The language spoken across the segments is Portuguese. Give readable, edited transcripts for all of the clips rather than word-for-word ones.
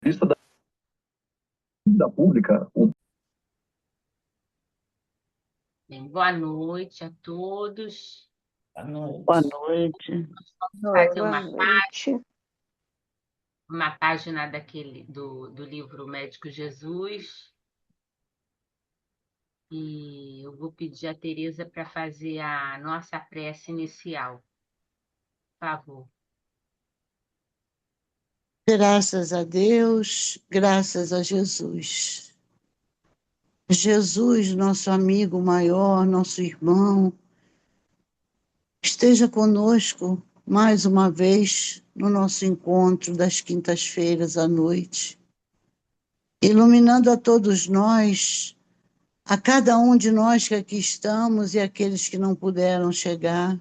Vista da pública, Bem, boa noite a todos. Boa Boa noite. noite. Vamos fazer Boa noite. uma página do livro Médico Jesus. E eu vou pedir a Tereza para fazer a nossa prece inicial. Por favor. Graças a Deus, graças a Jesus. Jesus, nosso amigo maior, nosso irmão, esteja conosco mais uma vez no nosso encontro das quintas-feiras à noite, iluminando a todos nós, a cada um de nós que aqui estamos e aqueles que não puderam chegar,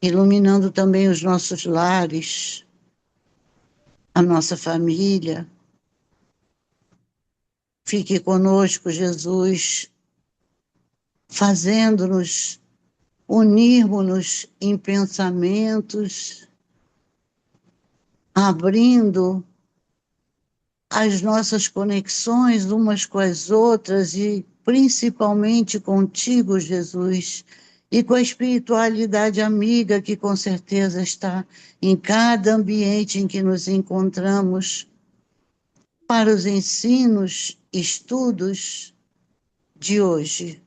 iluminando também os nossos lares, a nossa família. Fique conosco, Jesus, fazendo-nos unirmos-nos em pensamentos, abrindo as nossas conexões umas com as outras e principalmente contigo, Jesus, e com a espiritualidade amiga que com certeza está em cada ambiente em que nos encontramos, para os ensinos, estudos de hoje,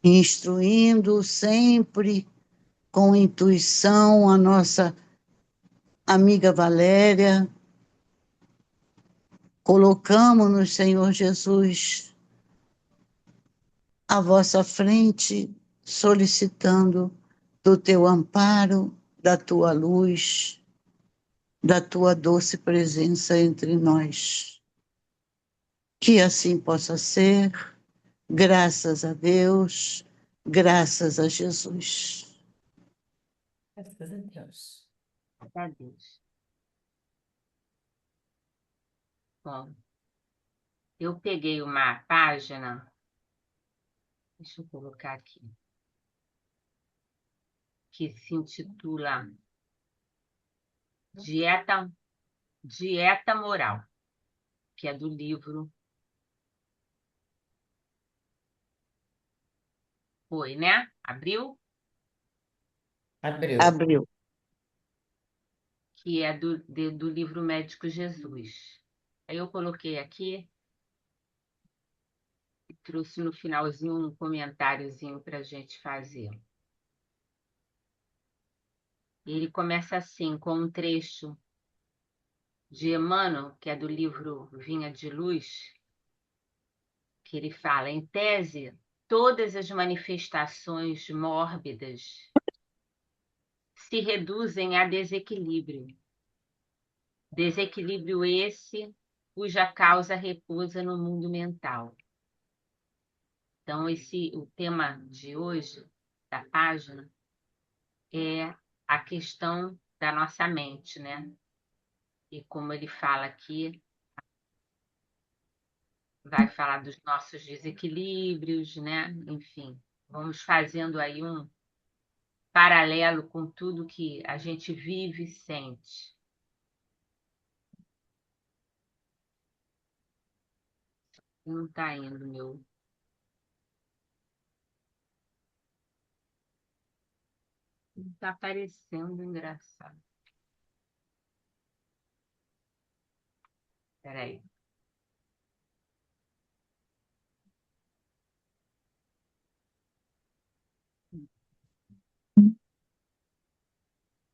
instruindo sempre com intuição a nossa amiga Valéria. Colocamos-nos, Senhor Jesus, à vossa frente, solicitando do teu amparo, da tua luz, da tua doce presença entre nós. Que assim possa ser, graças a Deus, graças a Jesus. Graças a Deus. A Deus. Bom, eu peguei uma página, deixa eu colocar aqui, que se intitula Dieta Moral, que é do livro. Foi, né? Abriu? Abriu. Abriu. Que é do livro Médico Jesus. Aí eu coloquei aqui e trouxe no finalzinho um comentáriozinho para a gente fazer. Ele começa assim, com um trecho de Emmanuel, que é do livro Vinha de Luz, que ele fala, em tese, todas as manifestações mórbidas se reduzem a desequilíbrio. Desequilíbrio esse cuja causa repousa no mundo mental. Então, o tema de hoje, da página, é a questão da nossa mente, né? E como ele fala aqui, vai falar dos nossos desequilíbrios, né? Enfim, vamos fazendo aí um paralelo com tudo que a gente vive e sente. Não está indo, meu. Não está aparecendo, engraçado. Espera aí.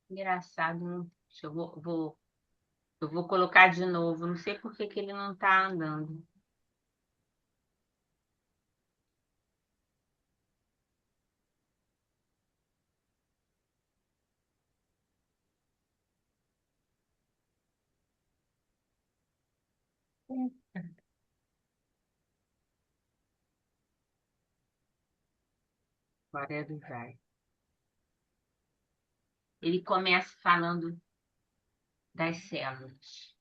Engraçado, não. Deixa eu vou colocar de novo. Não sei por que que ele não está andando. Agora ele vai. Ele começa falando das células.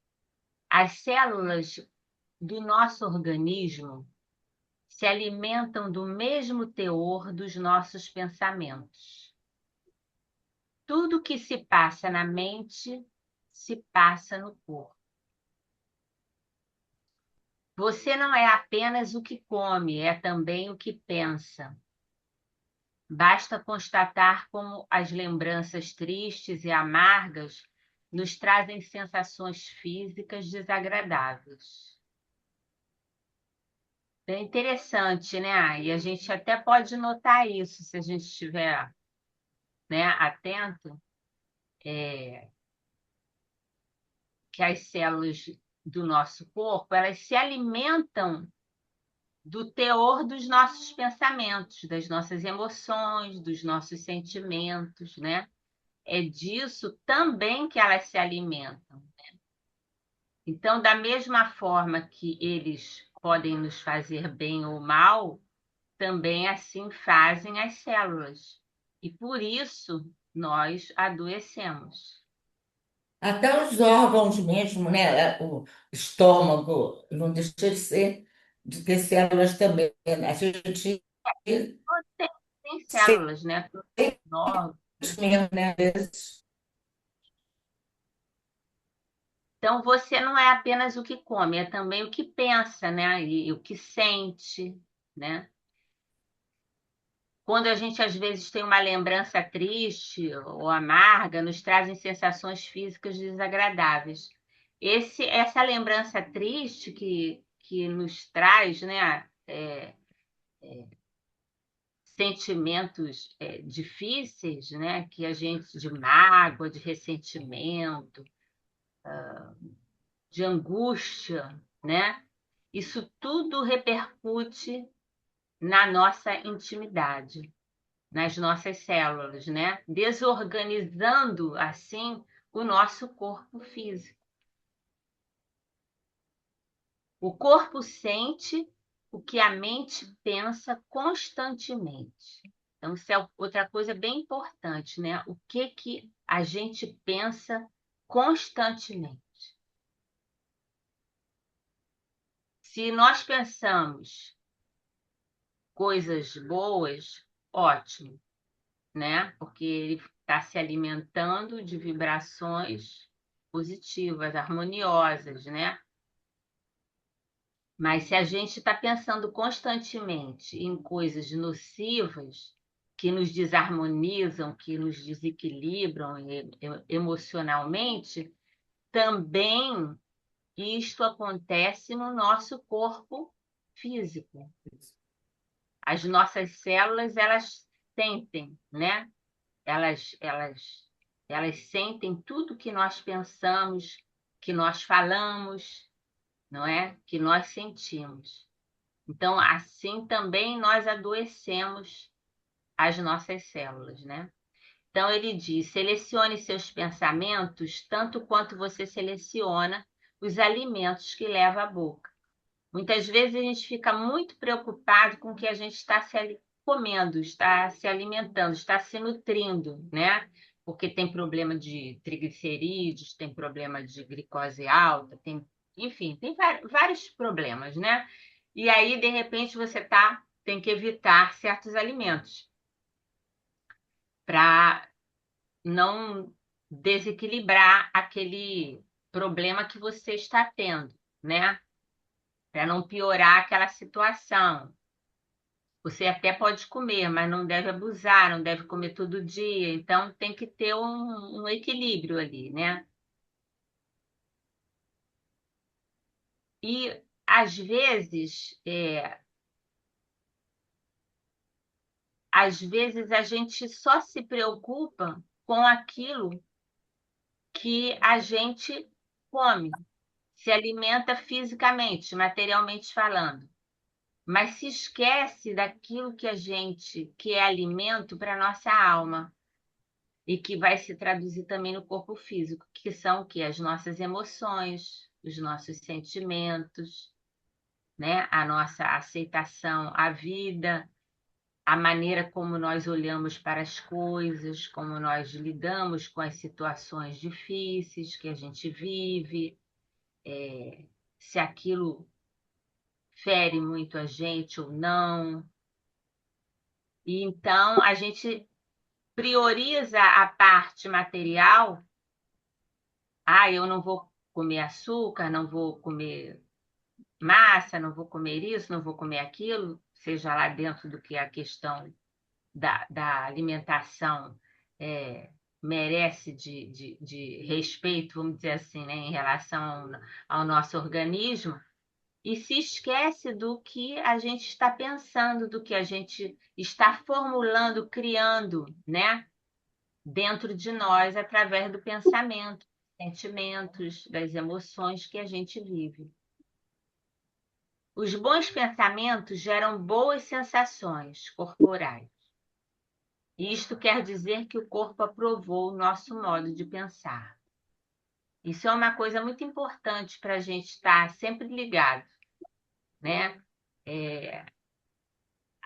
As células do nosso organismo se alimentam do mesmo teor dos nossos pensamentos. Tudo que se passa na mente se passa no corpo. Você não é apenas o que come, é também o que pensa. Basta constatar como as lembranças tristes e amargas nos trazem sensações físicas desagradáveis. É interessante, né? E a gente até pode notar isso se a gente estiver, né, atento, que as células do nosso corpo, elas se alimentam do teor dos nossos pensamentos, das nossas emoções, dos nossos sentimentos, né? É disso também que elas se alimentam. Então, da mesma forma que eles podem nos fazer bem ou mal, também assim fazem as células. E por isso nós adoecemos. Até os órgãos mesmo, né? O estômago, não deixa de ter células também, né? A gente Tem, tem sente células, né? Órgãos. mesmo, né? Às vezes. Então, você não é apenas o que come, é também o que pensa, né? E o que sente, né? Quando a gente às vezes tem uma lembrança triste ou amarga, nos trazem sensações físicas desagradáveis. Essa lembrança triste que nos traz, né, sentimentos difíceis, né, que a gente de mágoa, de ressentimento, de angústia, né? Isso tudo repercute na nossa intimidade, nas nossas células, né? Desorganizando assim o nosso corpo físico. O corpo sente o que a mente pensa constantemente. Então, isso é outra coisa bem importante, né? O que a gente pensa constantemente. Se nós pensamos coisas boas, ótimo, né? Porque ele está se alimentando de vibrações positivas, harmoniosas, né? Mas se a gente está pensando constantemente em coisas nocivas, que nos desarmonizam, que nos desequilibram emocionalmente, também isto acontece no nosso corpo físico. As nossas células, elas sentem, né? Elas sentem tudo que nós pensamos, que nós falamos, não é? Que nós sentimos. Então, assim também nós adoecemos as nossas células, né? Então, ele diz: selecione seus pensamentos tanto quanto você seleciona os alimentos que leva à boca. Muitas vezes a gente fica muito preocupado com o que a gente está comendo, está se alimentando, está se nutrindo, né? Porque tem problema de triglicerídeos, tem problema de glicose alta, enfim, tem vários problemas, né? E aí, de repente, tem que evitar certos alimentos para não desequilibrar aquele problema que você está tendo, né? Para não piorar aquela situação. Você até pode comer, mas não deve abusar, não deve comer todo dia. Então, tem que ter um equilíbrio ali, né? E, às vezes a gente só se preocupa com aquilo que a gente come, se alimenta fisicamente, materialmente falando. Mas se esquece daquilo que é alimento para a nossa alma e que vai se traduzir também no corpo físico, que são o quê? As nossas emoções, os nossos sentimentos, né? A nossa aceitação à vida, a maneira como nós olhamos para as coisas, como nós lidamos com as situações difíceis que a gente vive, se aquilo fere muito a gente ou não. E então a gente prioriza a parte material. Ah, eu não vou comer açúcar, não vou comer massa, não vou comer isso, não vou comer aquilo, seja lá dentro do que é a questão da alimentação merece de respeito, vamos dizer assim, né, em relação ao nosso organismo, e se esquece do que a gente está pensando, do que a gente está formulando, criando, né, dentro de nós, através do pensamento, sentimentos, das emoções que a gente vive. Os bons pensamentos geram boas sensações corporais. Isto quer dizer que o corpo aprovou o nosso modo de pensar. Isso é uma coisa muito importante para a gente estar sempre ligado, né?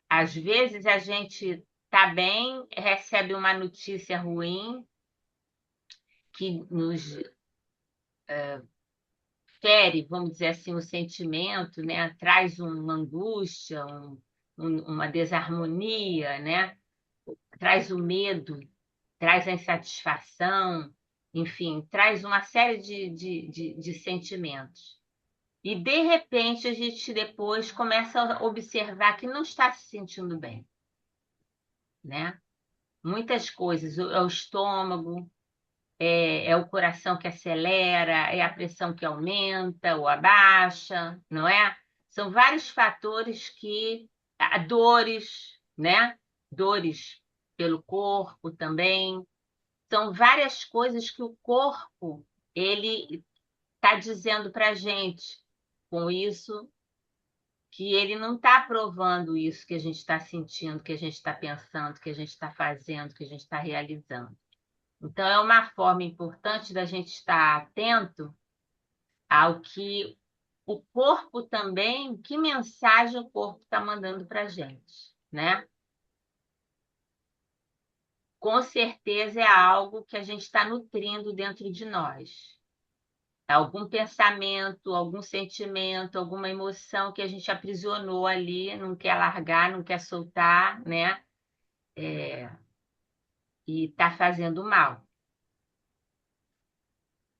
Às vezes a gente está bem, recebe uma notícia ruim que nos fere, vamos dizer assim, o sentimento, né? Traz uma angústia, uma desarmonia, né? Traz o medo, traz a insatisfação, enfim, traz uma série de sentimentos. E, de repente, a gente depois começa a observar que não está se sentindo bem, né? Muitas coisas, é o estômago, é o coração que acelera, é a pressão que aumenta ou abaixa, não é? São vários fatores que... Dores, né? Dores pelo corpo também. São várias coisas que o corpo ele está dizendo para a gente com isso que ele não está aprovando isso que a gente está sentindo, que a gente está pensando, que a gente está fazendo, que a gente está realizando. Então, é uma forma importante da gente estar atento ao que o corpo também, que mensagem o corpo está mandando para a gente, né? Com certeza é algo que a gente está nutrindo dentro de nós. Algum pensamento, algum sentimento, alguma emoção que a gente aprisionou ali, não quer largar, não quer soltar, né? E está fazendo mal.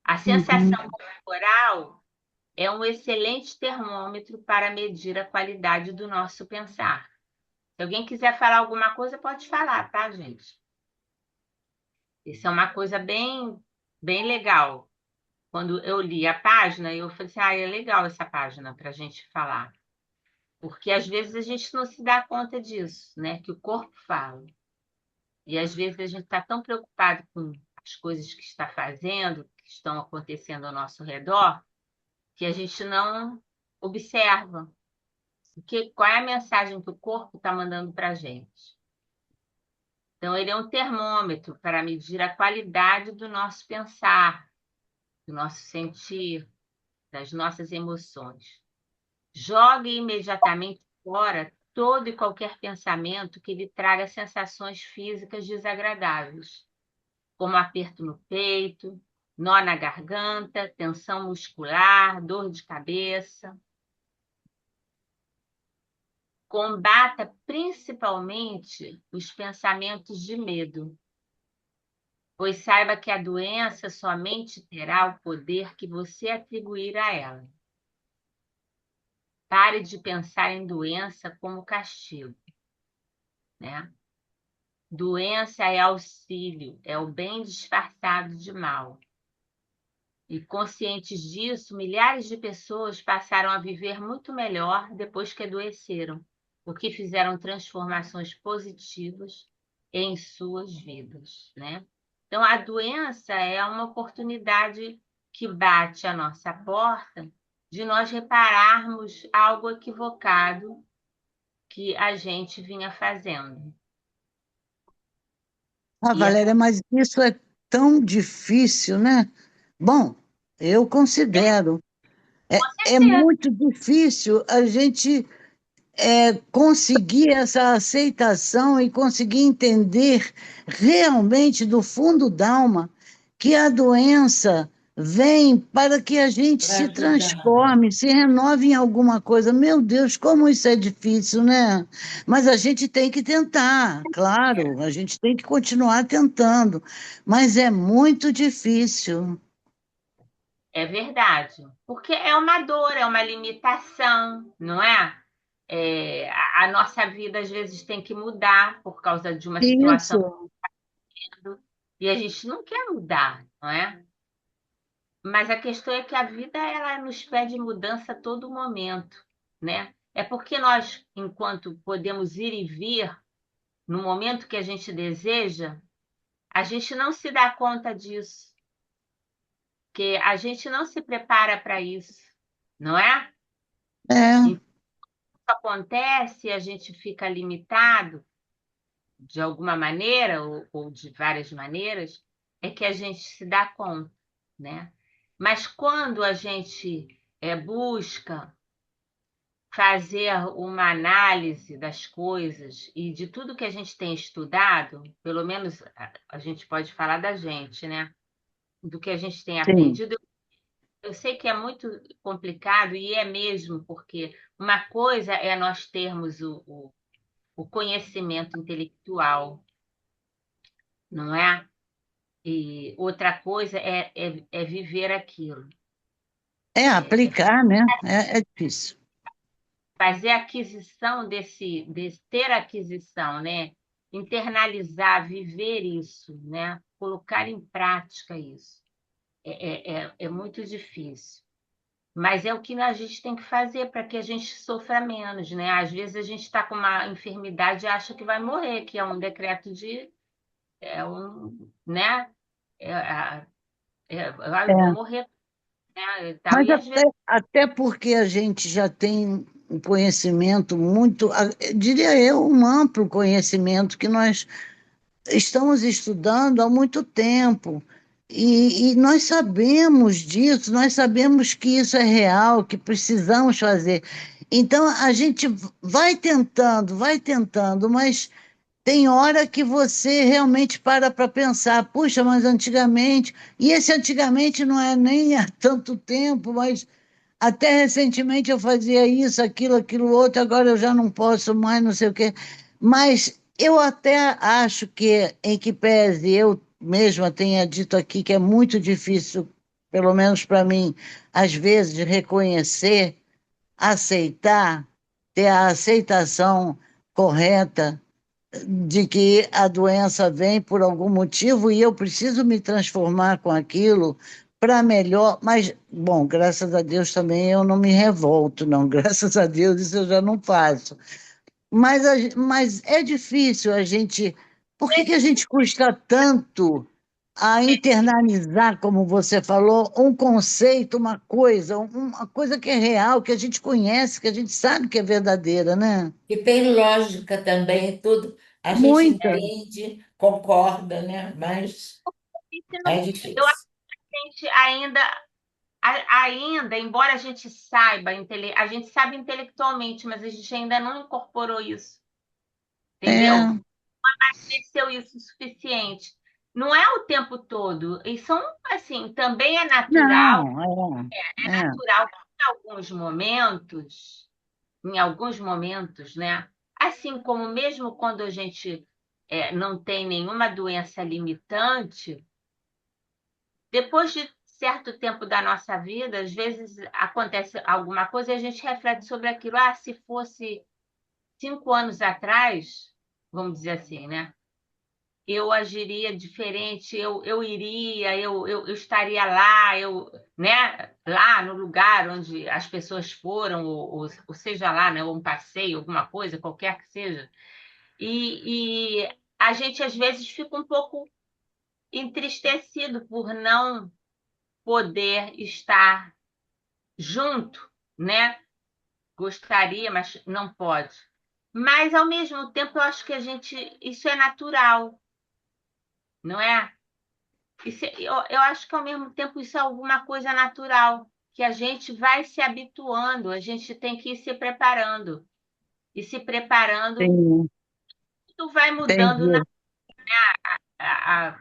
A Uhum. sensação corporal é um excelente termômetro para medir a qualidade do nosso pensar. Se alguém quiser falar alguma coisa, pode falar, tá, gente? Isso é uma coisa bem legal. Quando eu li a página, eu falei assim, é legal essa página para a gente falar. Porque às vezes a gente não se dá conta disso, né? Que o corpo fala. E às vezes a gente está tão preocupado com as coisas que está fazendo, que estão acontecendo ao nosso redor, que a gente não observa qual é a mensagem que o corpo está mandando para a gente. Então, ele é um termômetro para medir a qualidade do nosso pensar, do nosso sentir, das nossas emoções. Jogue imediatamente fora todo e qualquer pensamento que lhe traga sensações físicas desagradáveis, como aperto no peito, nó na garganta, tensão muscular, dor de cabeça. Combata principalmente os pensamentos de medo, pois saiba que a doença somente terá o poder que você atribuir a ela. Pare de pensar em doença como castigo, né? Doença é auxílio, é o bem disfarçado de mal. E conscientes disso, milhares de pessoas passaram a viver muito melhor depois que adoeceram, porque fizeram transformações positivas em suas vidas, né? Então, a doença é uma oportunidade que bate à nossa porta de nós repararmos algo equivocado que a gente vinha fazendo. Ah, E Valéria, mas isso é tão difícil, né? Bom, eu considero. É muito difícil a gente conseguir essa aceitação e conseguir entender realmente do fundo da alma que a doença vem para que a gente Para se ajudar. transforme, se renove em alguma coisa. Meu Deus, como isso é difícil, né? Mas a gente tem que tentar, claro, a gente tem que continuar tentando, mas é muito difícil. É verdade, porque é uma dor, é uma limitação, não é? A nossa vida às vezes tem que mudar por causa de uma situação Isso, e a gente não quer mudar, não é? Mas a questão é que a vida ela nos pede mudança a todo momento, né? É porque nós, enquanto podemos ir e vir no momento que a gente deseja, a gente não se dá conta disso, que a gente não se prepara para isso, não é? é, Então, acontece e a gente fica limitado de alguma maneira ou de várias maneiras, é que a gente se dá conta, né? Mas quando a gente busca fazer uma análise das coisas e de tudo que a gente tem estudado, pelo menos a gente pode falar da gente, né? Do que a gente tem sim. aprendido. Eu sei que é muito complicado e é mesmo, porque uma coisa é nós termos o conhecimento intelectual, não é? E outra coisa é viver aquilo, É é aplicar, né? É difícil. fazer a aquisição desse ter aquisição, né? Internalizar, viver isso, né? Colocar em prática isso. É muito difícil. Mas é o que a gente tem que fazer para que a gente sofra menos, né? Às vezes a gente está com uma enfermidade e acha que vai morrer, que é um decreto né? Eu vou É. morrer, né? E tal. Mas E às vezes até porque a gente já tem um conhecimento muito, diria eu, um amplo conhecimento que nós estamos estudando há muito tempo. E nós sabemos disso, nós sabemos que isso é real, que precisamos fazer. Então, a gente vai tentando, mas tem hora que você realmente para pensar, puxa, mas antigamente, e esse antigamente não é nem há tanto tempo, mas até recentemente eu fazia isso, aquilo outro, agora eu já não posso mais, não sei o quê. Mas eu até acho que, em que pese eu mesma tenha dito aqui que é muito difícil, pelo menos para mim, às vezes, de reconhecer, aceitar, ter a aceitação correta de que a doença vem por algum motivo e eu preciso me transformar com aquilo para melhor, mas, bom, graças a Deus também eu não me revolto, não, graças a Deus isso eu já não faço. Mas, mas é difícil a gente. Por que que a gente custa tanto a internalizar, como você falou, um conceito, uma coisa que é real, que a gente conhece, que a gente sabe que é verdadeira, né? Que tem lógica também, tudo a gente Muita. entende, concorda, né? Mas é eu acho difícil. que a gente ainda, embora a gente saiba, a gente sabe intelectualmente, mas a gente ainda não incorporou isso, entendeu? É. Aconteceu isso o suficiente. Não é o tempo todo. E são, assim, também Não, é. natural que em alguns momentos, né? Assim como mesmo quando a gente não tem nenhuma doença limitante, depois de certo tempo da nossa vida, às vezes acontece alguma coisa e a gente reflete sobre aquilo. Ah, se fosse 5 anos atrás, vamos dizer assim, né? Eu agiria diferente, eu iria, eu estaria lá, né, lá no lugar onde as pessoas foram, ou seja lá, né, ou um passeio, alguma coisa, qualquer que seja. E a gente às vezes fica um pouco entristecido por não poder estar junto, né? Gostaria, mas não pode. Mas ao mesmo tempo eu acho que isso é natural, não é? Eu acho que ao mesmo tempo isso é alguma coisa natural, que a gente vai se habituando, a gente tem que ir se preparando. E se preparando, Sim, tudo vai mudando. entendi. A,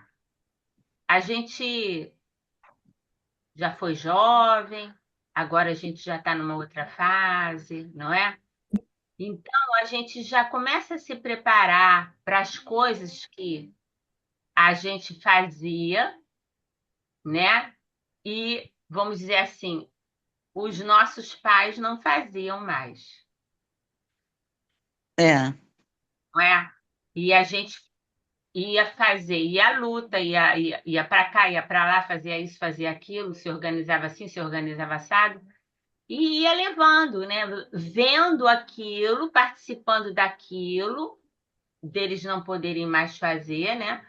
a gente já foi jovem, agora a gente já está numa outra fase, não é? Então a gente já começa a se preparar para as coisas que a gente fazia, né? E vamos dizer assim, os nossos pais não faziam mais, É, não é? E a gente ia fazer, ia à luta, ia para cá, ia para lá, fazia isso, fazia aquilo, se organizava assim, se organizava assado, e ia levando, né? Vendo aquilo, participando daquilo, deles não poderem mais fazer, né?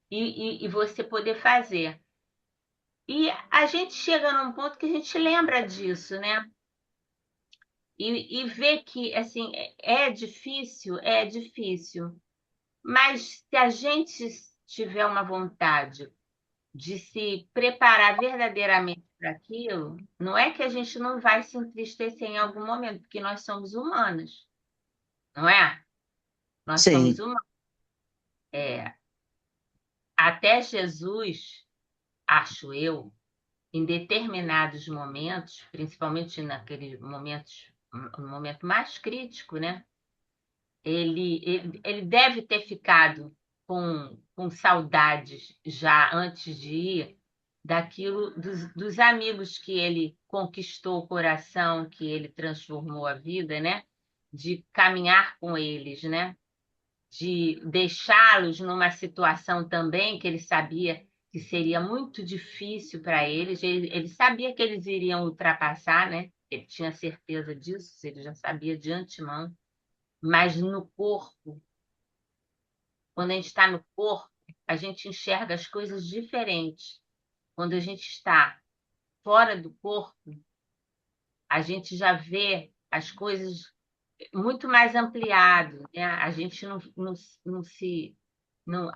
E você poder fazer. E a gente chega num ponto que a gente lembra disso, né? E vê que, assim, é difícil, mas se a gente tiver uma vontade de se preparar verdadeiramente para aquilo, não é que a gente não vai se entristecer em algum momento, porque nós somos humanos, não é? Nós somos sim. humanos. É, até Jesus, acho eu, em determinados momentos, principalmente naqueles momentos, um momento mais crítico, né? Ele deve ter ficado com saudades já antes de ir daquilo dos amigos que ele conquistou o coração, que ele transformou a vida, né? De caminhar com eles, né? De deixá-los numa situação também que ele sabia que seria muito difícil para eles. Ele sabia que eles iriam ultrapassar, né? Ele tinha certeza disso, ele já sabia de antemão. Mas no corpo, quando a gente está no corpo, a gente enxerga as coisas diferentes. Quando a gente está fora do corpo, a gente já vê as coisas muito mais ampliado, né? A gente não se não,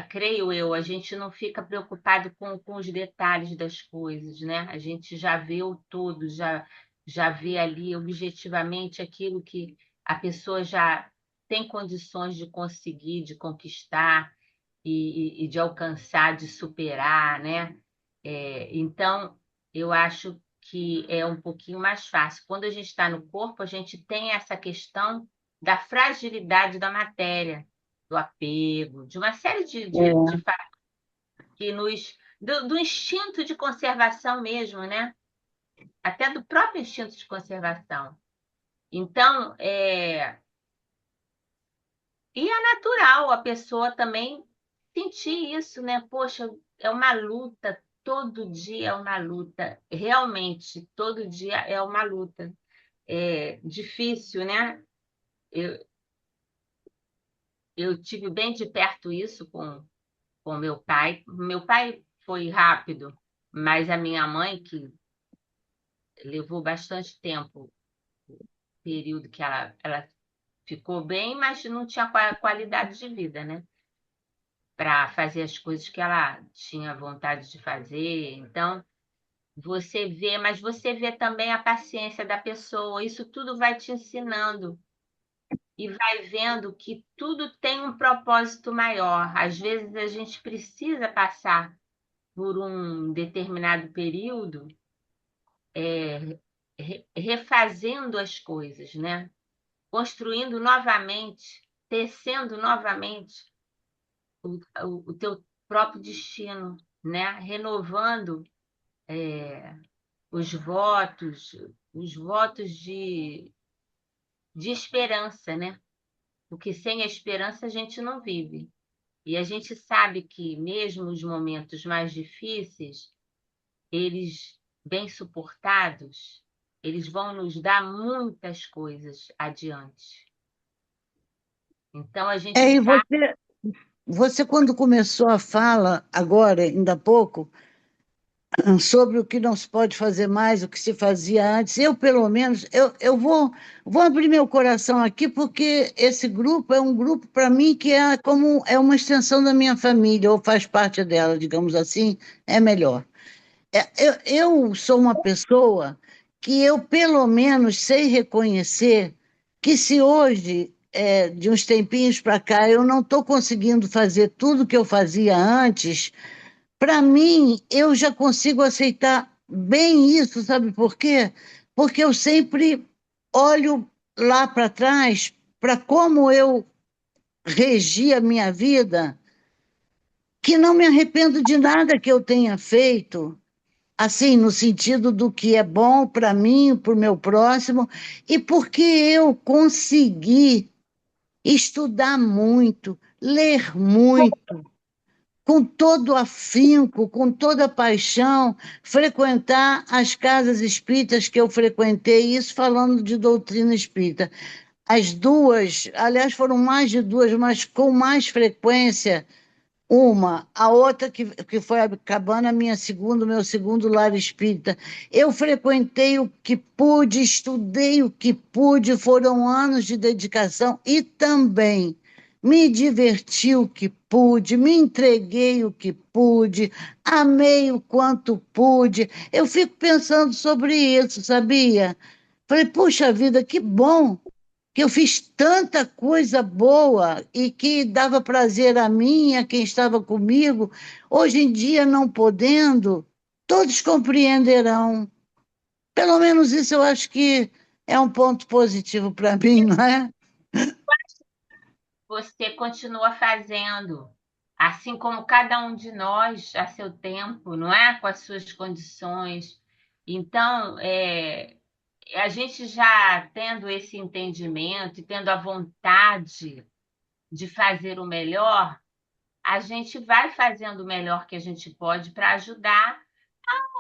creio eu, a gente não fica preocupado com os detalhes das coisas, né? A gente já vê o todo, já vê ali objetivamente aquilo que a pessoa já tem condições de conseguir, de conquistar e de alcançar, de superar, né? Então, eu acho que é um pouquinho mais fácil. Quando a gente está no corpo, a gente tem essa questão da fragilidade da matéria, do apego, de uma série de É. fatores que do instinto de conservação mesmo, né? Até do próprio instinto de conservação. Então, e é natural a pessoa também sentir isso, né? Poxa, é uma luta, todo dia é uma luta, realmente, todo dia é uma luta. É difícil, né? Eu, eu tive bem de perto isso com meu pai. Meu pai foi rápido, mas a minha mãe, que levou bastante tempo, período que ela ficou bem, mas não tinha qualidade de vida, né? Para fazer as coisas que ela tinha vontade de fazer. Então, você vê, mas você vê também a paciência da pessoa. Isso tudo vai te ensinando e vai vendo que tudo tem um propósito maior. Às vezes a gente precisa passar por um determinado período, refazendo as coisas, né? Construindo novamente, tecendo novamente o teu próprio destino, né? Renovando os votos, os votos de esperança, né? Porque sem a esperança a gente não vive. E a gente sabe que mesmo os momentos mais difíceis, eles bem suportados, eles vão nos dar muitas coisas adiante. Então a gente E sabe. você, quando começou a fala, agora, ainda há pouco, sobre o que não se pode fazer mais, o que se fazia antes. Eu, pelo menos, eu vou abrir meu coração aqui, porque esse grupo é um grupo, para mim, que é como é uma extensão da minha família, ou faz parte dela, digamos assim, é melhor. Eu sou uma pessoa que eu, pelo menos, sei reconhecer que se hoje, de uns tempinhos para cá, eu não estou conseguindo fazer tudo que eu fazia antes, para mim, eu já consigo aceitar bem isso, sabe por quê? Porque eu sempre olho lá para trás, para como eu regi a minha vida, que não me arrependo de nada que eu tenha feito. assim, no sentido do que é bom para mim, para o meu próximo, e porque eu consegui estudar muito, ler muito, com todo afinco, com toda paixão, frequentar as casas espíritas que eu frequentei, isso falando de doutrina espírita. As duas, aliás, foram mais de duas, mas com mais frequência uma, a outra que foi acabando a minha segunda, o meu segundo lar espírita. Eu frequentei o que pude, estudei o que pude, foram anos de dedicação e também me diverti o que pude, me entreguei o que pude, amei o quanto pude. Eu fico pensando sobre isso, sabia? Falei, puxa vida, que bom que eu fiz tanta coisa boa e que dava prazer a mim, e a quem estava comigo. Hoje em dia, não podendo, todos compreenderão. Pelo menos isso eu acho que é um ponto positivo para mim, não é? Você continua fazendo, assim como cada um de nós, a seu tempo, não é? Com as suas condições. Então, a gente já tendo esse entendimento e tendo a vontade de fazer o melhor, a gente vai fazendo o melhor que a gente pode para ajudar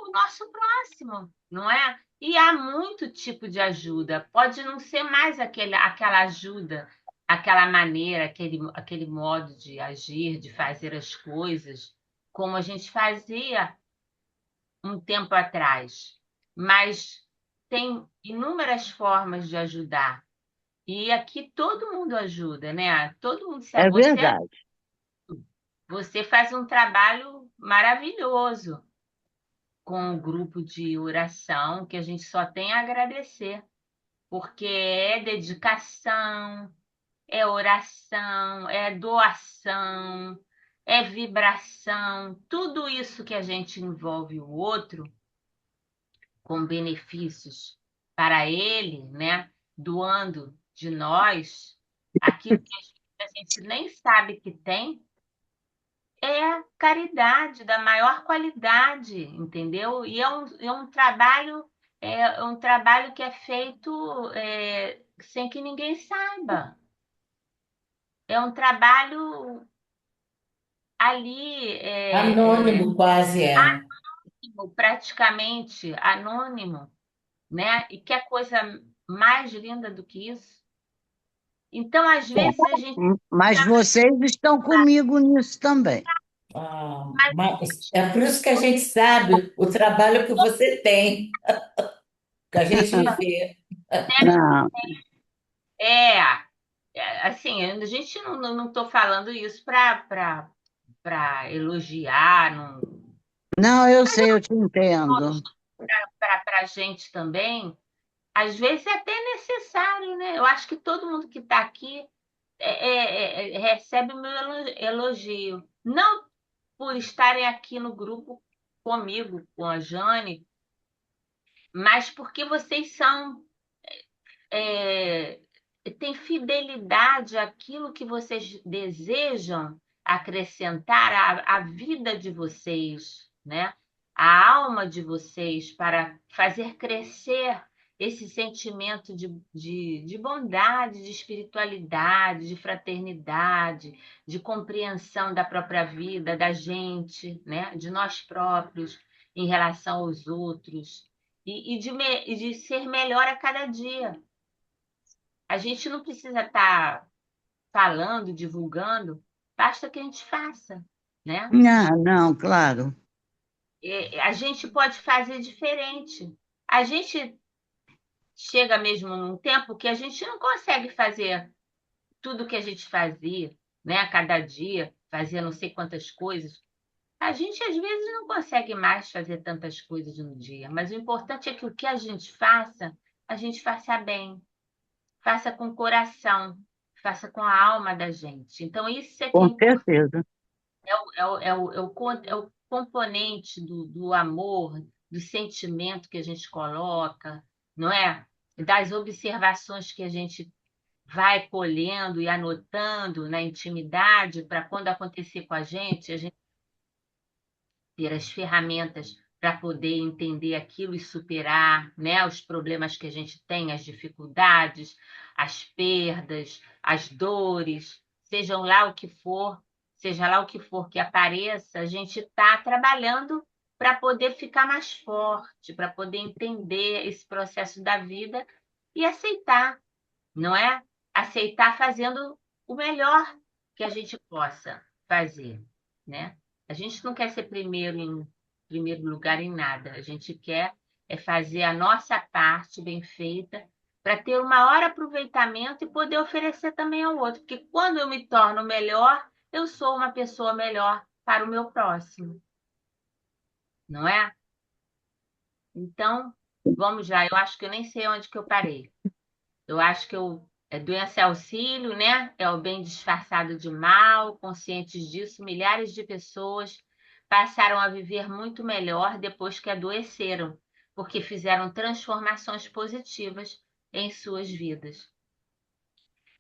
o nosso próximo, não é? E há muito tipo de ajuda. Pode não ser mais aquela ajuda, aquela maneira, aquele modo de agir, de fazer as coisas, como a gente fazia um tempo atrás. Mas tem inúmeras formas de ajudar. E aqui todo mundo ajuda, né? Todo mundo. É verdade. Você faz um trabalho maravilhoso com o grupo de oração, que a gente só tem a agradecer, porque é dedicação, é oração, é doação, é vibração, tudo isso que a gente envolve o outro com benefícios para ele, né? Doando de nós aquilo que a gente nem sabe que tem. É caridade da maior qualidade, entendeu? E é um trabalho que é feito sem que ninguém saiba. É um trabalho ali Anônimo quase é. praticamente anônimo, né? E que coisa mais linda do que isso? Então, às vezes, a gente Mas vocês estão comigo nisso também. Mas é por isso que a gente sabe o trabalho que você tem, que a gente vê. Não, é, assim, a gente não estou falando isso para elogiar, não, não, eu sei, eu te entendo. para a gente também, às vezes é até necessário, né? Eu acho que todo mundo que está aqui recebe o meu elogio. Não por estarem aqui no grupo comigo, com a Jane, mas porque vocês é, têm fidelidade àquilo que vocês desejam acrescentar à vida de vocês, né? À alma de vocês, para fazer crescer esse sentimento de bondade, de espiritualidade, de fraternidade, de compreensão da própria vida, da gente, né? De nós próprios em relação aos outros, e de ser melhor a cada dia. A gente não precisa estar falando, divulgando, basta que a gente faça, né? Não, não, claro. A gente pode fazer diferente. A gente chega mesmo num tempo que a gente não consegue fazer tudo que a gente fazia, né? A cada dia, fazer não sei quantas coisas. A gente às vezes não consegue mais fazer tantas coisas no dia, mas o importante é que o que a gente faça bem, faça com o coração, faça com a alma da gente. Então, isso é que é Com importante, certeza. é o componente do amor, do sentimento que a gente coloca, não é? Das observações que a gente vai colhendo e anotando na intimidade, para quando acontecer com a gente ter as ferramentas para poder entender aquilo e superar, né, os problemas que a gente tem, as dificuldades, as perdas, as dores, sejam lá o que for, seja lá o que for que apareça, a gente está trabalhando para poder ficar mais forte, para poder entender esse processo da vida e aceitar, não é? Aceitar fazendo o melhor que a gente possa fazer, né? A gente não quer ser em primeiro lugar em nada. A gente quer fazer a nossa parte bem feita para ter o maior aproveitamento e poder oferecer também ao outro. Porque quando eu me torno melhor, eu sou uma pessoa melhor para o meu próximo, não é? Então, vamos lá. Eu acho que eu nem sei onde que eu parei. Eu acho que doença é auxílio, né? É o bem disfarçado de mal. Conscientes disso, milhares de pessoas passaram a viver muito melhor depois que adoeceram, porque fizeram transformações positivas em suas vidas.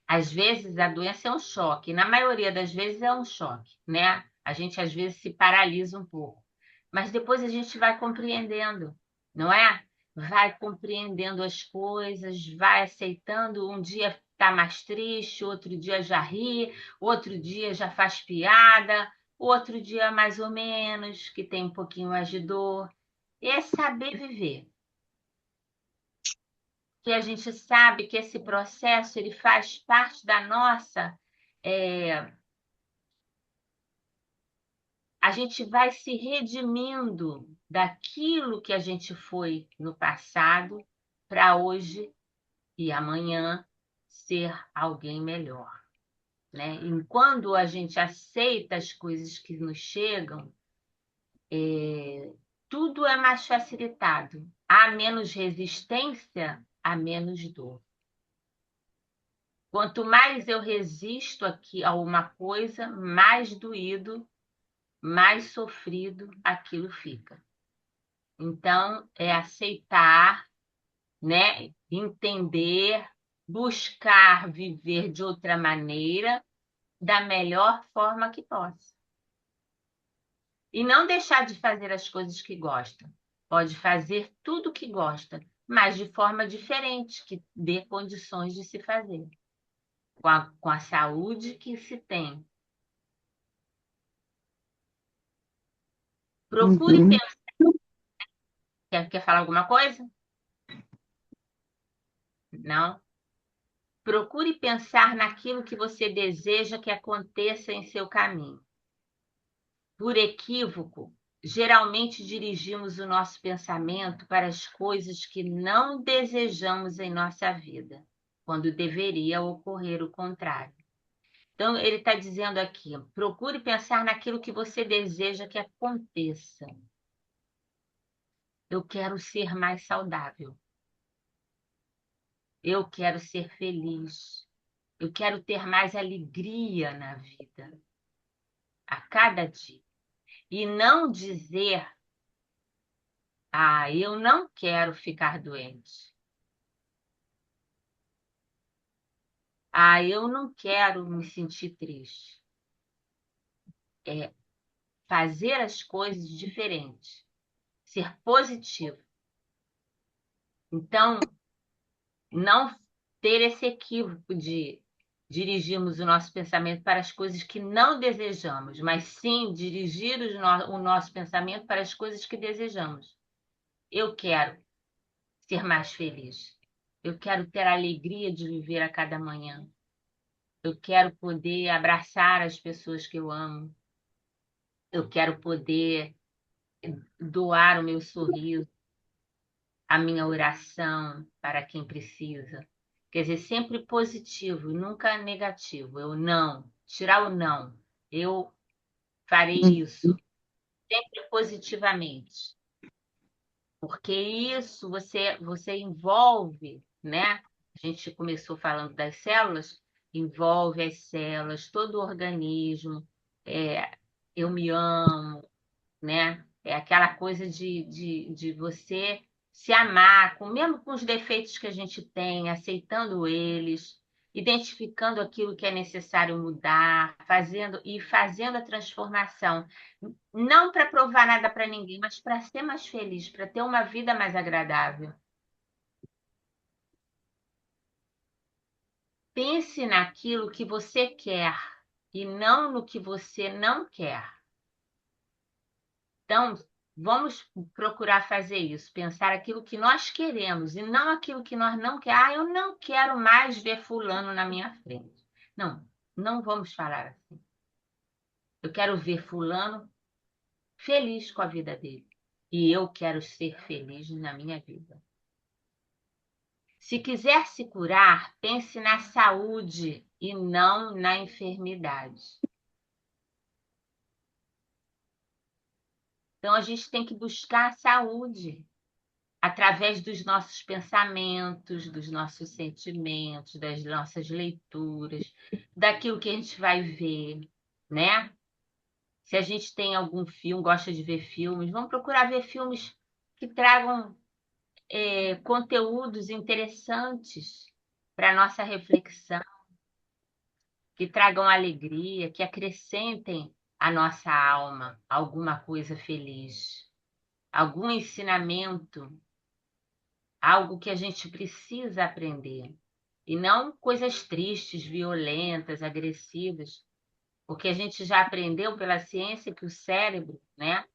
Às vezes a doença é um choque, na maioria das vezes é um choque, né? A gente às vezes se paralisa um pouco, mas depois a gente vai compreendendo, não é? Vai compreendendo as coisas, vai aceitando. Um dia está mais triste, outro dia já ri, outro dia já faz piada, outro dia mais ou menos, que tem um pouquinho mais de dor. É saber viver. Que a gente sabe que esse processo ele faz parte da nossa. é, a gente vai se redimindo daquilo que a gente foi no passado para hoje e amanhã ser alguém melhor, né? E quando a gente aceita as coisas que nos chegam, tudo é mais facilitado. Há menos resistência, há menos dor. Quanto mais eu resisto aqui a uma coisa, mais doído, mais sofrido aquilo fica. Então, é aceitar, né? Entender, buscar viver de outra maneira, da melhor forma que possa. E não deixar de fazer as coisas que gosta. Pode fazer tudo o que gosta, mas de forma diferente, que dê condições de se fazer. Com a saúde que se tem. Procure Uhum. pensar. Quer falar alguma coisa? Não? Procure pensar naquilo que você deseja que aconteça em seu caminho. Por equívoco, geralmente dirigimos o nosso pensamento para as coisas que não desejamos em nossa vida, quando deveria ocorrer o contrário. Então, ele está dizendo aqui: procure pensar naquilo que você deseja que aconteça. Eu quero ser mais saudável. Eu quero ser feliz. Eu quero ter mais alegria na vida, a cada dia. E não dizer, eu não quero ficar doente. Eu não quero me sentir triste. É fazer as coisas diferentes, ser positivo. Então, não ter esse equívoco de dirigirmos o nosso pensamento para as coisas que não desejamos, mas sim dirigir o nosso pensamento para as coisas que desejamos. Eu quero ser mais feliz. Eu quero ter a alegria de viver a cada manhã. Eu quero poder abraçar as pessoas que eu amo. Eu quero poder doar o meu sorriso, a minha oração para quem precisa. Quer dizer, sempre positivo, nunca negativo. Eu não, tirar o não. Eu farei isso, sempre positivamente. Porque isso você envolve, né? A gente começou falando das células, envolve as células, todo o organismo. Eu me amo, né? É aquela coisa de você se amar, mesmo com os defeitos que a gente tem, aceitando eles, identificando aquilo que é necessário mudar, fazendo a transformação, não para provar nada para ninguém, mas para ser mais feliz, para ter uma vida mais agradável. Pense naquilo que você quer e não no que você não quer. Então, vamos procurar fazer isso, pensar aquilo que nós queremos e não aquilo que nós não queremos. Ah, eu não quero mais ver fulano na minha frente. Não, não vamos falar assim. Eu quero ver fulano feliz com a vida dele. E eu quero ser feliz na minha vida. Se quiser se curar, pense na saúde e não na enfermidade. Então, a gente tem que buscar a saúde através dos nossos pensamentos, dos nossos sentimentos, das nossas leituras, daquilo que a gente vai ver, né? Se a gente tem algum filme, gosta de ver filmes, vamos procurar ver filmes que tragam conteúdos interessantes para a nossa reflexão, que tragam alegria, que acrescentem à nossa alma alguma coisa feliz, algum ensinamento, algo que a gente precisa aprender. E não coisas tristes, violentas, agressivas, porque a gente já aprendeu pela ciência que o cérebro, né,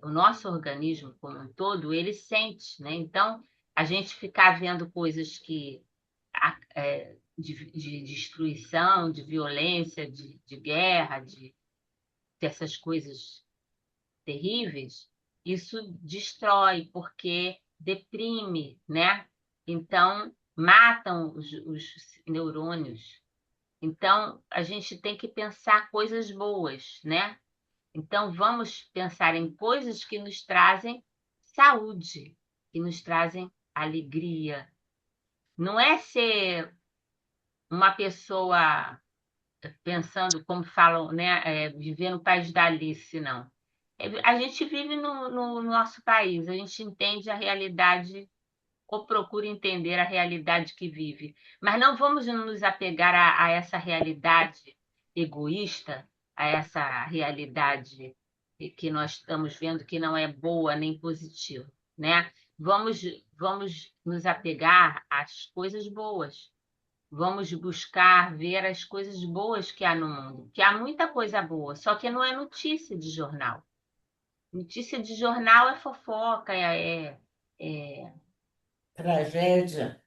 o nosso organismo como um todo, ele sente, né? Então, a gente ficar vendo coisas de destruição, de violência, de guerra, dessas coisas terríveis, isso destrói, porque deprime, né? Então, matam os neurônios. Então, a gente tem que pensar coisas boas, né? Então, vamos pensar em coisas que nos trazem saúde, que nos trazem alegria. Não é ser uma pessoa pensando, como falam, né, viver no país da Alice, não. A gente vive no nosso país, a gente entende a realidade ou procura entender a realidade que vive. Mas não vamos nos apegar a essa realidade egoísta, a essa realidade que nós estamos vendo que não é boa nem positiva, né? Vamos, vamos nos apegar às coisas boas. Vamos buscar ver as coisas boas que há no mundo, que há muita coisa boa, só que não é notícia de jornal. Notícia de jornal é fofoca, é Tragédia.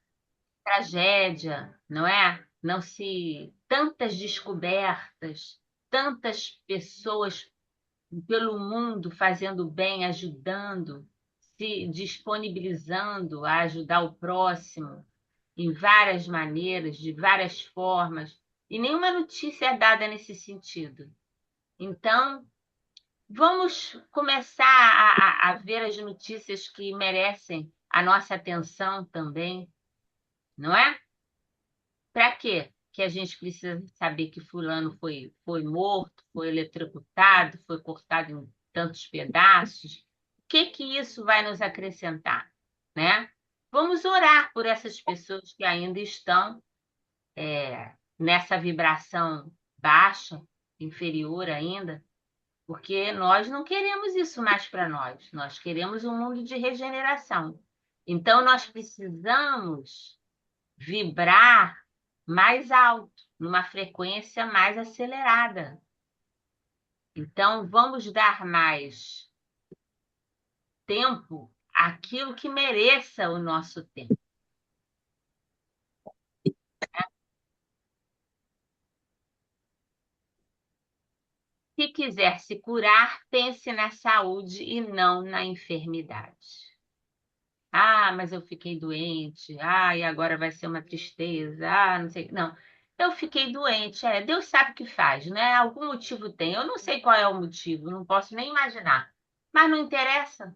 tragédia, não é? Não se tantas descobertas, tantas pessoas pelo mundo fazendo bem, ajudando, se disponibilizando a ajudar o próximo em várias maneiras, de várias formas, e nenhuma notícia é dada nesse sentido. Então, vamos começar a ver as notícias que merecem a nossa atenção também, não é? Para quê? Que a gente precisa saber que fulano foi morto, foi eletrocutado, foi cortado em tantos pedaços. O que isso vai nos acrescentar, né? Vamos orar por essas pessoas que ainda estão nessa vibração baixa, inferior ainda, porque nós não queremos isso mais para nós. Nós queremos um mundo de regeneração. Então, nós precisamos vibrar mais alto, numa frequência mais acelerada. Então, vamos dar mais tempo àquilo que mereça o nosso tempo. Se quiser se curar, pense na saúde e não na enfermidade. Ah, mas eu fiquei doente. Ah, e agora vai ser uma tristeza. Ah, não sei. Não, eu fiquei doente. Deus sabe o que faz, né? Algum motivo tem. Eu não sei qual é o motivo, não posso nem imaginar. Mas não interessa.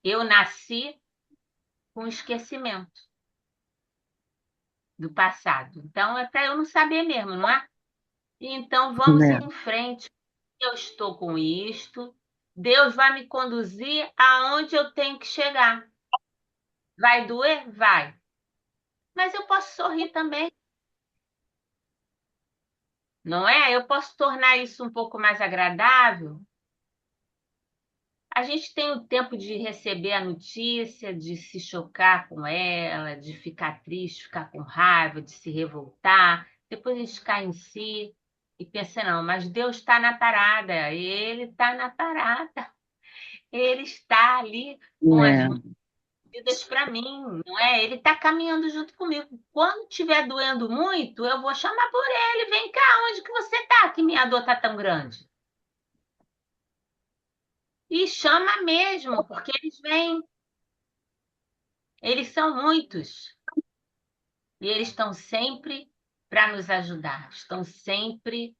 Eu nasci com esquecimento do passado. Então, é para eu não saber mesmo, não é? Então, vamos Né? em frente. Eu estou com isto. Deus vai me conduzir aonde eu tenho que chegar. Vai doer? Vai. Mas eu posso sorrir também, não é? Eu posso tornar isso um pouco mais agradável. A gente tem o tempo de receber a notícia, de se chocar com ela, de ficar triste, ficar com raiva, de se revoltar. Depois a gente cai em si e pensa, não, mas Deus está na parada, Ele está na parada, Ele está ali com as É. mãos estendidas para mim, não é? Ele está caminhando junto comigo. Quando estiver doendo muito, eu vou chamar por Ele, vem cá, onde que você está, que minha dor está tão grande? E chama mesmo, porque eles vêm. Eles são muitos e eles estão sempre para nos ajudar, estão sempre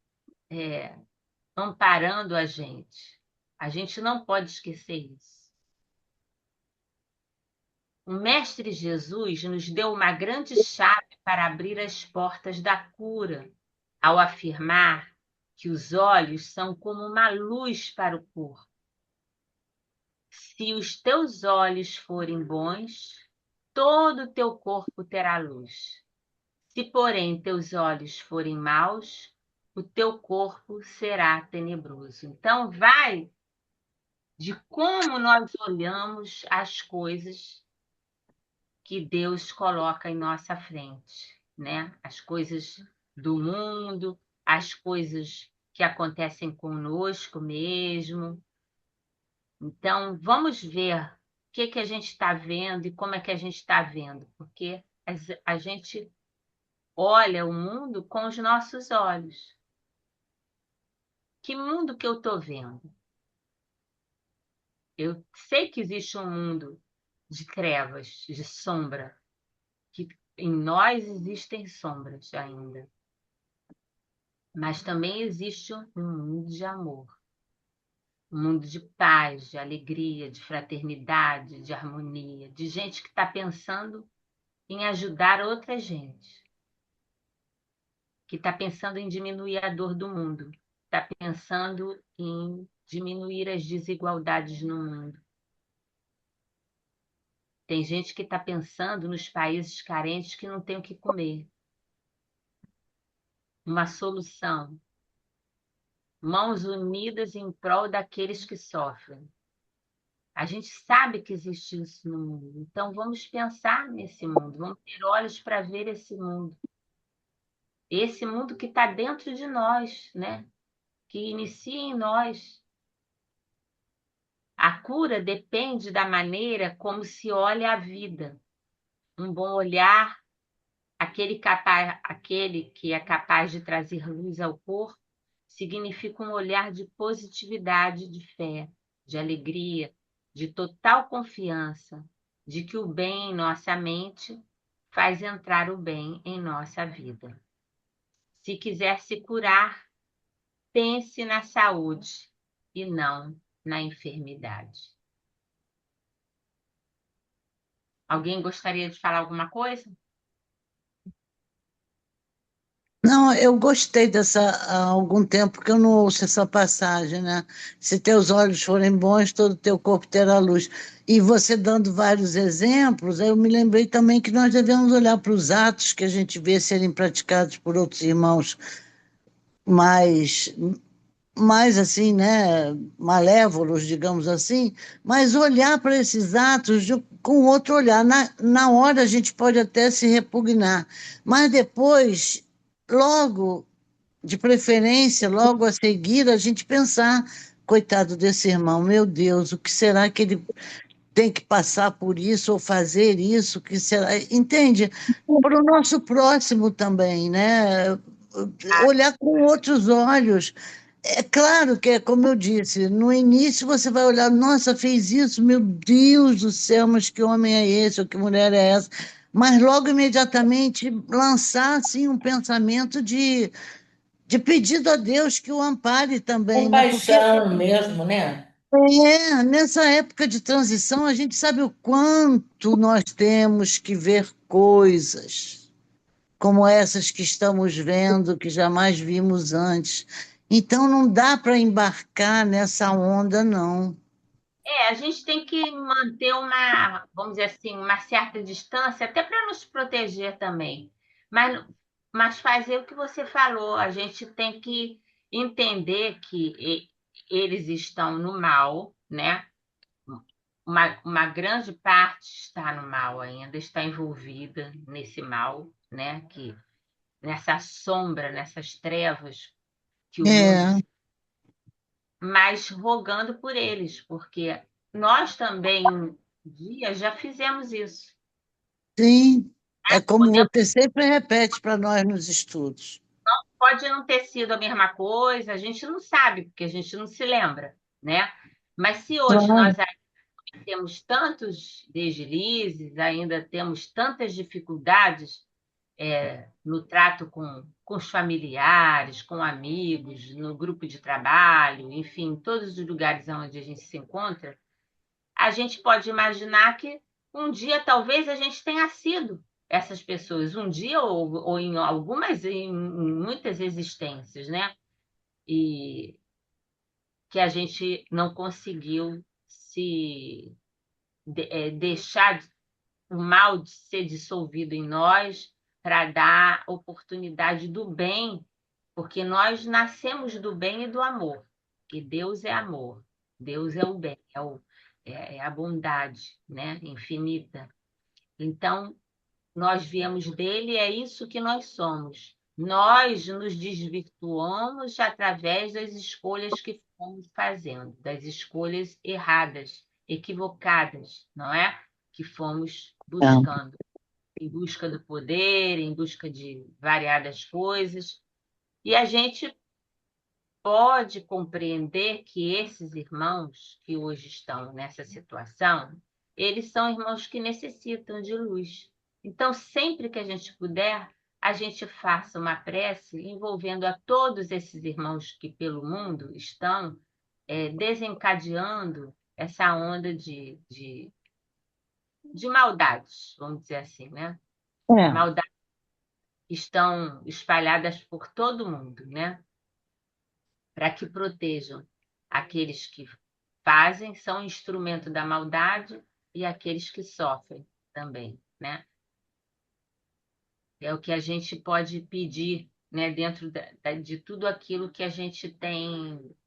amparando a gente. A gente não pode esquecer isso. O Mestre Jesus nos deu uma grande chave para abrir as portas da cura, ao afirmar que os olhos são como uma luz para o corpo. Se os teus olhos forem bons, todo o teu corpo terá luz. Se, porém, teus olhos forem maus, o teu corpo será tenebroso. Então, vai de como nós olhamos as coisas que Deus coloca em nossa frente, né? As coisas do mundo, as coisas que acontecem conosco mesmo. Então, vamos ver o que a gente está vendo e como é que a gente está vendo, porque a gente olha o mundo com os nossos olhos. Que mundo que eu estou vendo? Eu sei que existe um mundo de trevas, de sombra, que em nós existem sombras ainda. Mas também existe um mundo de amor, um mundo de paz, de alegria, de fraternidade, de harmonia, de gente que está pensando em ajudar outra gente, que está pensando em diminuir a dor do mundo, está pensando em diminuir as desigualdades no mundo. Tem gente que está pensando nos países carentes que não tem o que comer. Uma solução. Mãos unidas em prol daqueles que sofrem. A gente sabe que existe isso no mundo. Então vamos pensar nesse mundo. Vamos ter olhos para ver esse mundo. Esse mundo que está dentro de nós, né? Que inicia em nós. A cura depende da maneira como se olha a vida. Um bom olhar, aquele que é capaz de trazer luz ao corpo, significa um olhar de positividade, de fé, de alegria, de total confiança de que o bem em nossa mente faz entrar o bem em nossa vida. Se quiser se curar, pense na saúde e não na enfermidade. Alguém gostaria de falar alguma coisa? Não, eu gostei dessa, há algum tempo que eu não ouço essa passagem, né? Se teus olhos forem bons, todo teu corpo terá luz. E você dando vários exemplos, eu me lembrei também que nós devemos olhar para os atos que a gente vê serem praticados por outros irmãos mais, mais assim, né, malévolos, digamos assim, mas olhar para esses atos com outro olhar. Na hora a gente pode até se repugnar, mas depois, logo de preferência, logo a seguir, a gente pensar, coitado desse irmão, meu Deus, o que será que ele tem que passar por isso ou fazer isso? Que será? Entende? Para o nosso próximo também, né? Olhar com outros olhos. É claro que é como eu disse, no início você vai olhar, nossa, fez isso, meu Deus do céu, mas que homem é esse, ou que mulher é essa? Mas logo imediatamente lançar assim um pensamento de pedido a Deus que o ampare também, né? Porque Compaixão mesmo, né? nessa época de transição a gente sabe o quanto nós temos que ver coisas como essas que estamos vendo, que jamais vimos antes. Então não dá para embarcar nessa onda, não. A gente tem que manter uma, vamos dizer assim, uma certa distância, até para nos proteger também. Mas, mas fazer o que você falou, a gente tem que entender que eles estão no mal, né? Uma grande parte está no mal ainda, está envolvida nesse mal, né? Nessa sombra, nessas trevas que o mundo, É, mas rogando por eles, porque nós também um dia já fizemos isso, sim, é né? como você sempre repete para nós nos estudos. Pode não ter sido a mesma coisa, a gente não sabe, porque a gente não se lembra, né? Mas se hoje Claro. nós ainda temos tantos deslizes, ainda temos tantas dificuldades no trato com os familiares, com amigos, no grupo de trabalho, enfim, em todos os lugares onde a gente se encontra, a gente pode imaginar que um dia talvez a gente tenha sido essas pessoas, um dia ou em algumas, em muitas existências, né? E que a gente não conseguiu se deixar o mal de ser dissolvido em nós para dar oportunidade do bem, porque nós nascemos do bem e do amor, que Deus é amor, Deus é o bem, é a bondade, né, infinita. Então, nós viemos dele e é isso que nós somos. Nós nos desvirtuamos através das escolhas que fomos fazendo, das escolhas erradas, equivocadas, não é? Que fomos É. buscando, em busca do poder, em busca de variadas coisas. E a gente pode compreender que esses irmãos que hoje estão nessa situação, eles são irmãos que necessitam de luz. Então, sempre que a gente puder, a gente faça uma prece envolvendo a todos esses irmãos que pelo mundo estão desencadeando essa onda de maldades, vamos dizer assim, né? É. Maldades que estão espalhadas por todo o mundo, né? Para que protejam aqueles que fazem, são instrumento da maldade e aqueles que sofrem também, né? É o que a gente pode pedir, né, dentro de tudo aquilo que a gente tem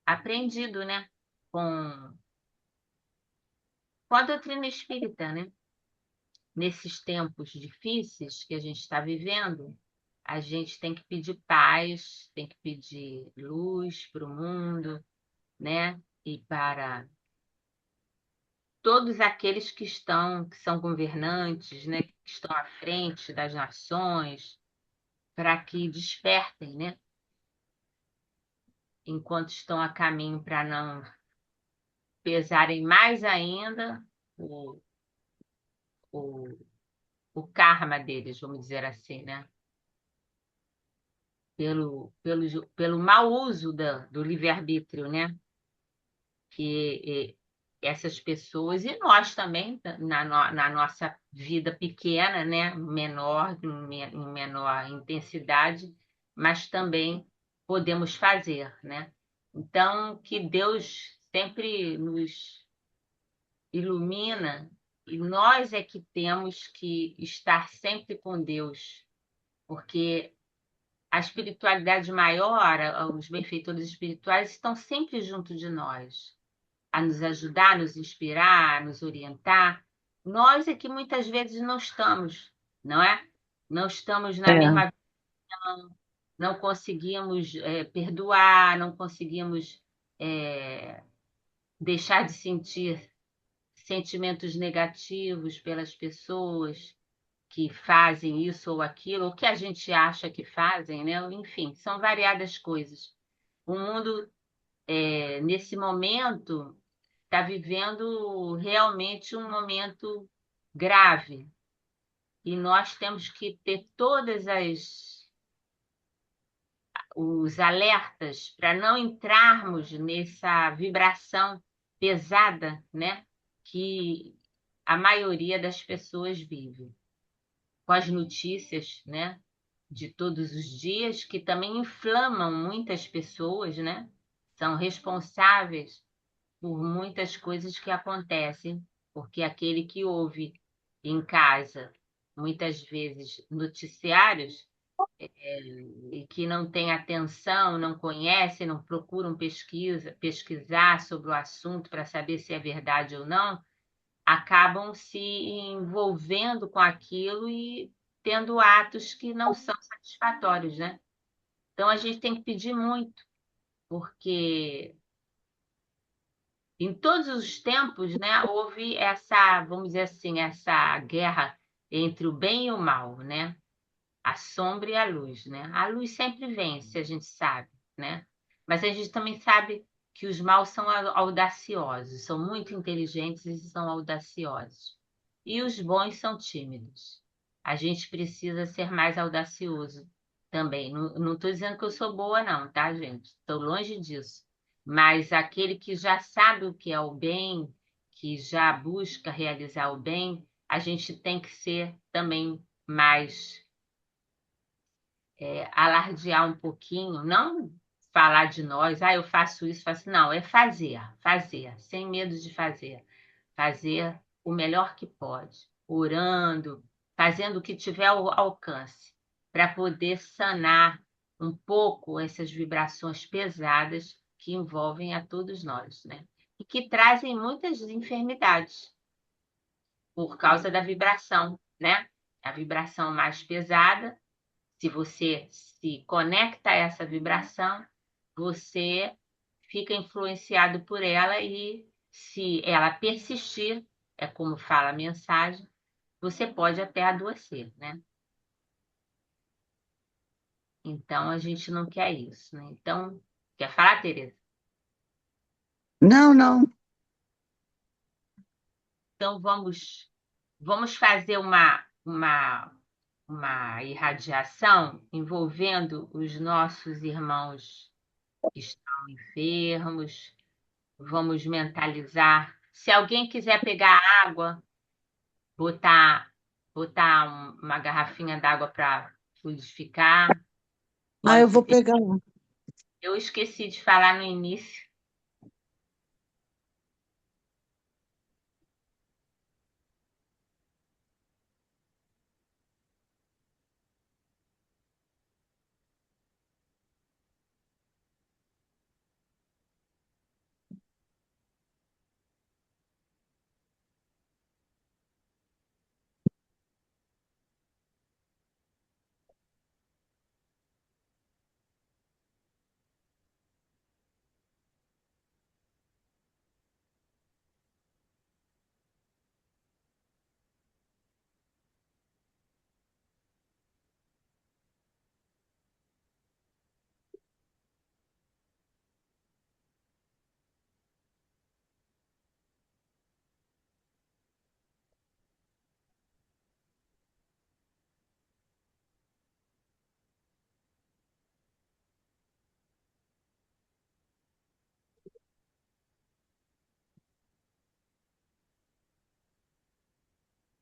aprendido, né, com a doutrina espírita, né? Nesses tempos difíceis que a gente está vivendo, a gente tem que pedir paz, tem que pedir luz para o mundo, né? E para todos aqueles que são governantes, né, que estão à frente das nações, para que despertem, né, enquanto estão a caminho para não pesarem mais ainda o, o, o karma deles, vamos dizer assim, né, pelo mau uso do livre-arbítrio, né, que essas pessoas, e nós também, na nossa vida pequena, né, menor, em menor intensidade, mas também podemos fazer, né? Então, que Deus sempre nos ilumina e nós é que temos que estar sempre com Deus, porque a espiritualidade maior, os benfeitores espirituais estão sempre junto de nós a nos ajudar, a nos inspirar, a nos orientar. Nós é que muitas vezes não estamos, não é? Não estamos na É. mesma, não conseguimos perdoar, não conseguimos é, deixar de sentir sentimentos negativos pelas pessoas que fazem isso ou aquilo, ou que a gente acha que fazem, né? Enfim, são variadas coisas. O mundo, nesse momento, está vivendo realmente um momento grave e nós temos que ter todas as os alertas para não entrarmos nessa vibração pesada, né, que a maioria das pessoas vive, com as notícias, né, de todos os dias que também inflamam muitas pessoas, né? São responsáveis por muitas coisas que acontecem, porque aquele que ouve em casa, muitas vezes, noticiários, e que não tem atenção, não conhece, não procuram pesquisar sobre o assunto para saber se é verdade ou não, acabam se envolvendo com aquilo e tendo atos que não são satisfatórios, né? Então a gente tem que pedir muito, porque em todos os tempos, né, houve essa, vamos dizer assim, essa guerra entre o bem e o mal, né? A sombra e a luz, né? A luz sempre vence, a gente sabe, né? Mas a gente também sabe que os maus são audaciosos, são muito inteligentes e são audaciosos. E os bons são tímidos. A gente precisa ser mais audacioso também. Não estou dizendo que eu sou boa, não, tá, gente? Estou longe disso. Mas aquele que já sabe o que é o bem, que já busca realizar o bem, a gente tem que ser também mais alardear um pouquinho, não falar de nós, eu faço isso, faço. Não, é fazer, fazer, sem medo de fazer. Fazer o melhor que pode, orando, fazendo o que tiver ao alcance, para poder sanar um pouco essas vibrações pesadas que envolvem a todos nós, né? E que trazem muitas enfermidades por causa da vibração, né? A vibração mais pesada, se você se conecta a essa vibração, você fica influenciado por ela e, se ela persistir, é como fala a mensagem, você pode até adoecer, né? Então, a gente não quer isso, né? Então, quer falar, Tereza? Não, não. Então, vamos fazer uma irradiação envolvendo os nossos irmãos que estão enfermos. Vamos mentalizar. Se alguém quiser pegar água, botar, uma garrafinha d'água para fluidificar, Ah, eu pode vou ser. pegar um. Eu esqueci de falar no início.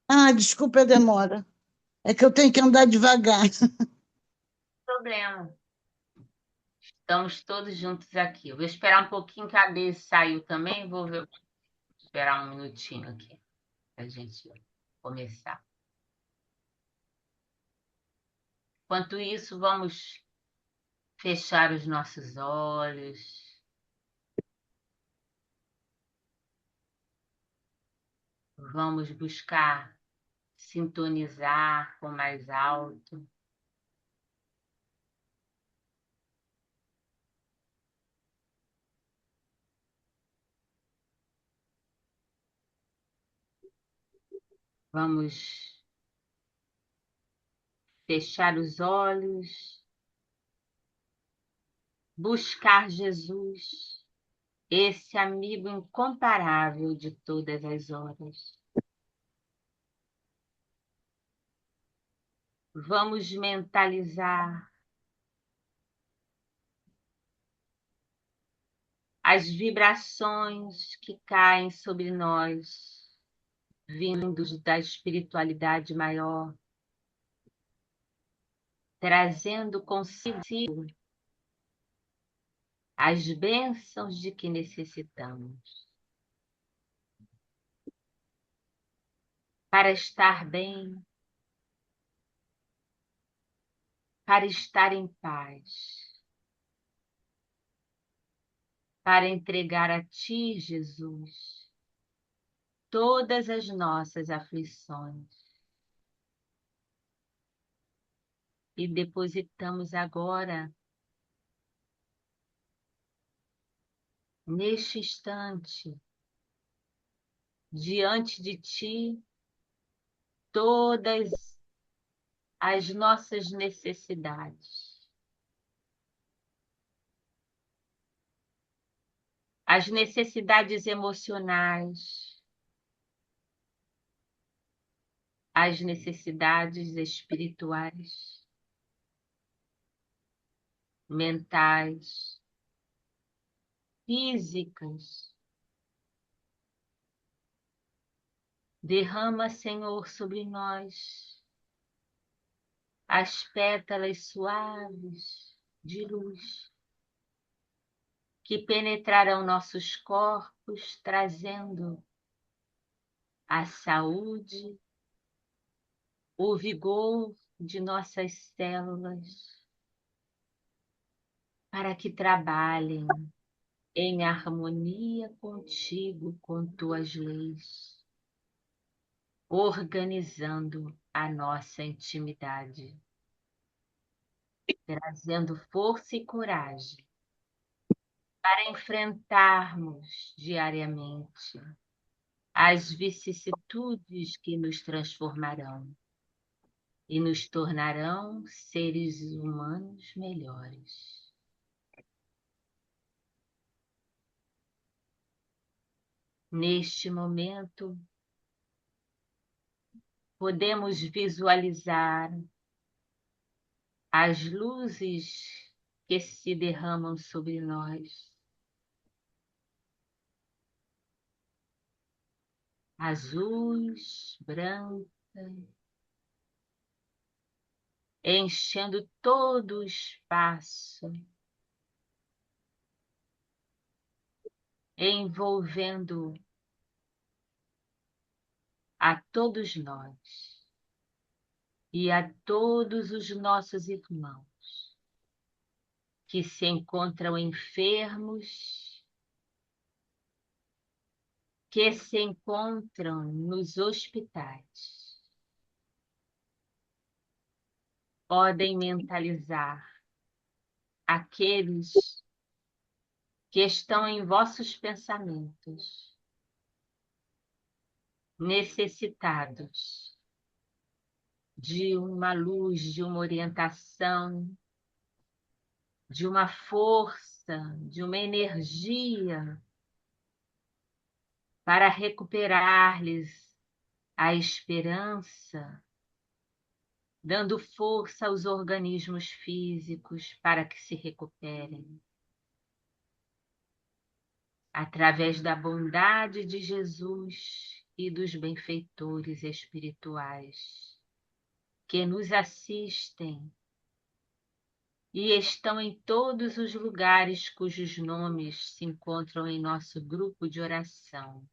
Ah, desculpa a demora. É que eu tenho que andar devagar. Problema. Estamos todos juntos aqui. Eu vou esperar um pouquinho que a Deise saiu também. Esperar um minutinho aqui para a gente começar. Enquanto isso, vamos fechar os nossos olhos. Vamos buscar sintonizar com o mais alto. Vamos fechar os olhos, buscar Jesus, esse amigo incomparável de todas as horas. Vamos mentalizar as vibrações que caem sobre nós, vindos da espiritualidade maior, trazendo consigo as bênçãos de que necessitamos para estar bem, para estar em paz, para entregar a Ti, Jesus, todas as nossas aflições e depositamos agora, neste instante, diante de Ti, todas as nossas necessidades, as necessidades emocionais, as necessidades espirituais, mentais, físicas. Derrama, Senhor, sobre nós as pétalas suaves de luz que penetrarão nossos corpos, trazendo a saúde, o vigor de nossas células, para que trabalhem em harmonia contigo, com tuas leis, organizando a nossa intimidade, trazendo força e coragem para enfrentarmos diariamente as vicissitudes que nos transformarão e nos tornarão seres humanos melhores. Neste momento, podemos visualizar as luzes que se derramam sobre nós, azuis, brancas, enchendo todo o espaço, envolvendo a todos nós e a todos os nossos irmãos que se encontram enfermos, que se encontram nos hospitais. Podem mentalizar aqueles que estão em vossos pensamentos, necessitados de uma luz, de uma orientação, de uma força, de uma energia para recuperar-lhes a esperança, dando força aos organismos físicos para que se recuperem. Através da bondade de Jesus e dos benfeitores espirituais que nos assistem e estão em todos os lugares cujos nomes se encontram em nosso grupo de oração.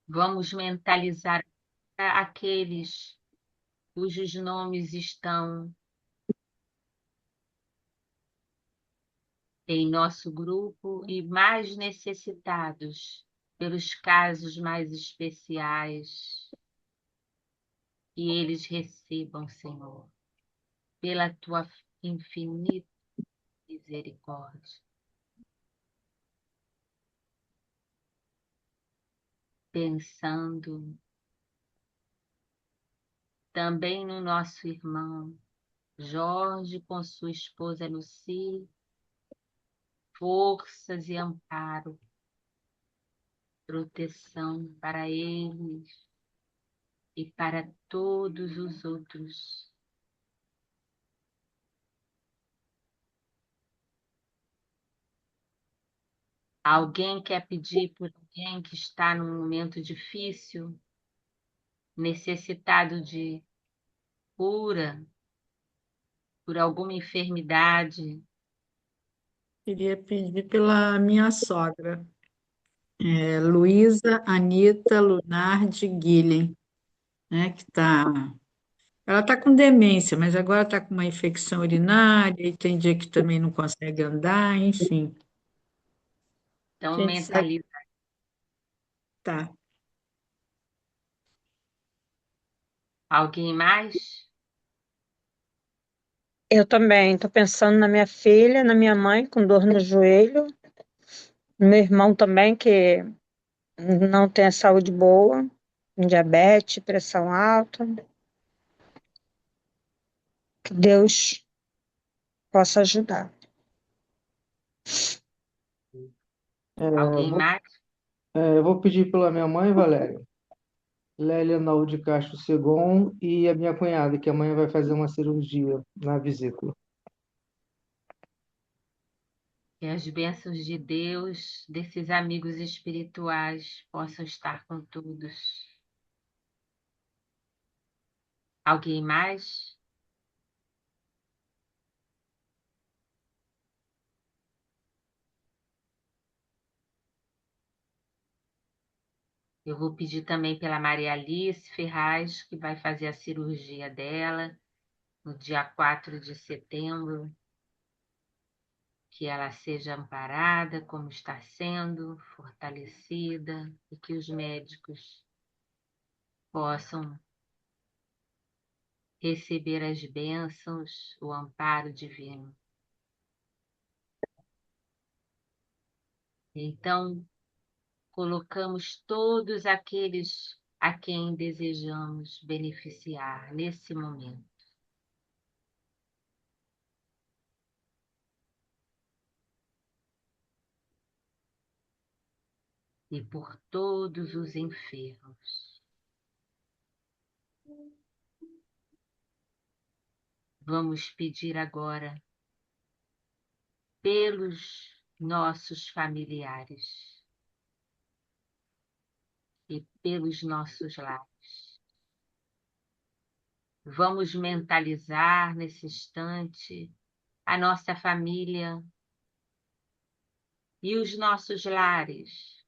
Vamos mentalizar aqueles cujos nomes estão em nosso grupo e mais necessitados pelos casos mais especiais, que eles recebam, Senhor, pela tua infinita misericórdia. Pensando também no nosso irmão Jorge com sua esposa Lucy, forças e amparo, proteção para eles e para todos os outros. Alguém quer pedir por alguém que está num momento difícil, necessitado de cura, por alguma enfermidade. Queria pedir pela minha sogra, Luísa Anita Lunardi Guilhem, né, ela está com demência, mas agora está com uma infecção urinária e tem dia que também não consegue andar, enfim. Então, A gente sabe, mentaliza. tá. Alguém mais? Eu também estou pensando na minha filha, na minha mãe com dor no joelho, no meu irmão também, que não tem a saúde boa, diabetes, pressão alta. Que Deus possa ajudar. Alguém mais? Eu vou pedir pela minha mãe, Valéria, Lélia Naú de Castro Segon, e a minha cunhada, que amanhã vai fazer uma cirurgia na vesícula. Que as bênçãos de Deus, desses amigos espirituais, possam estar com todos. Alguém mais? Eu vou pedir também pela Maria Alice Ferraz, que vai fazer a cirurgia dela no dia 4 de setembro. Que ela seja amparada, como está sendo, fortalecida, e que os médicos possam receber as bênçãos, o amparo divino. Então, colocamos todos aqueles a quem desejamos beneficiar nesse momento. E por todos os enfermos. Vamos pedir agora pelos nossos familiares e pelos nossos lares. Vamos mentalizar nesse instante a nossa família e os nossos lares,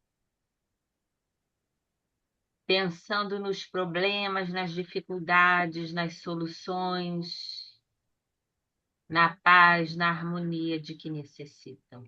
pensando nos problemas, nas dificuldades, nas soluções, na paz, na harmonia de que necessitam.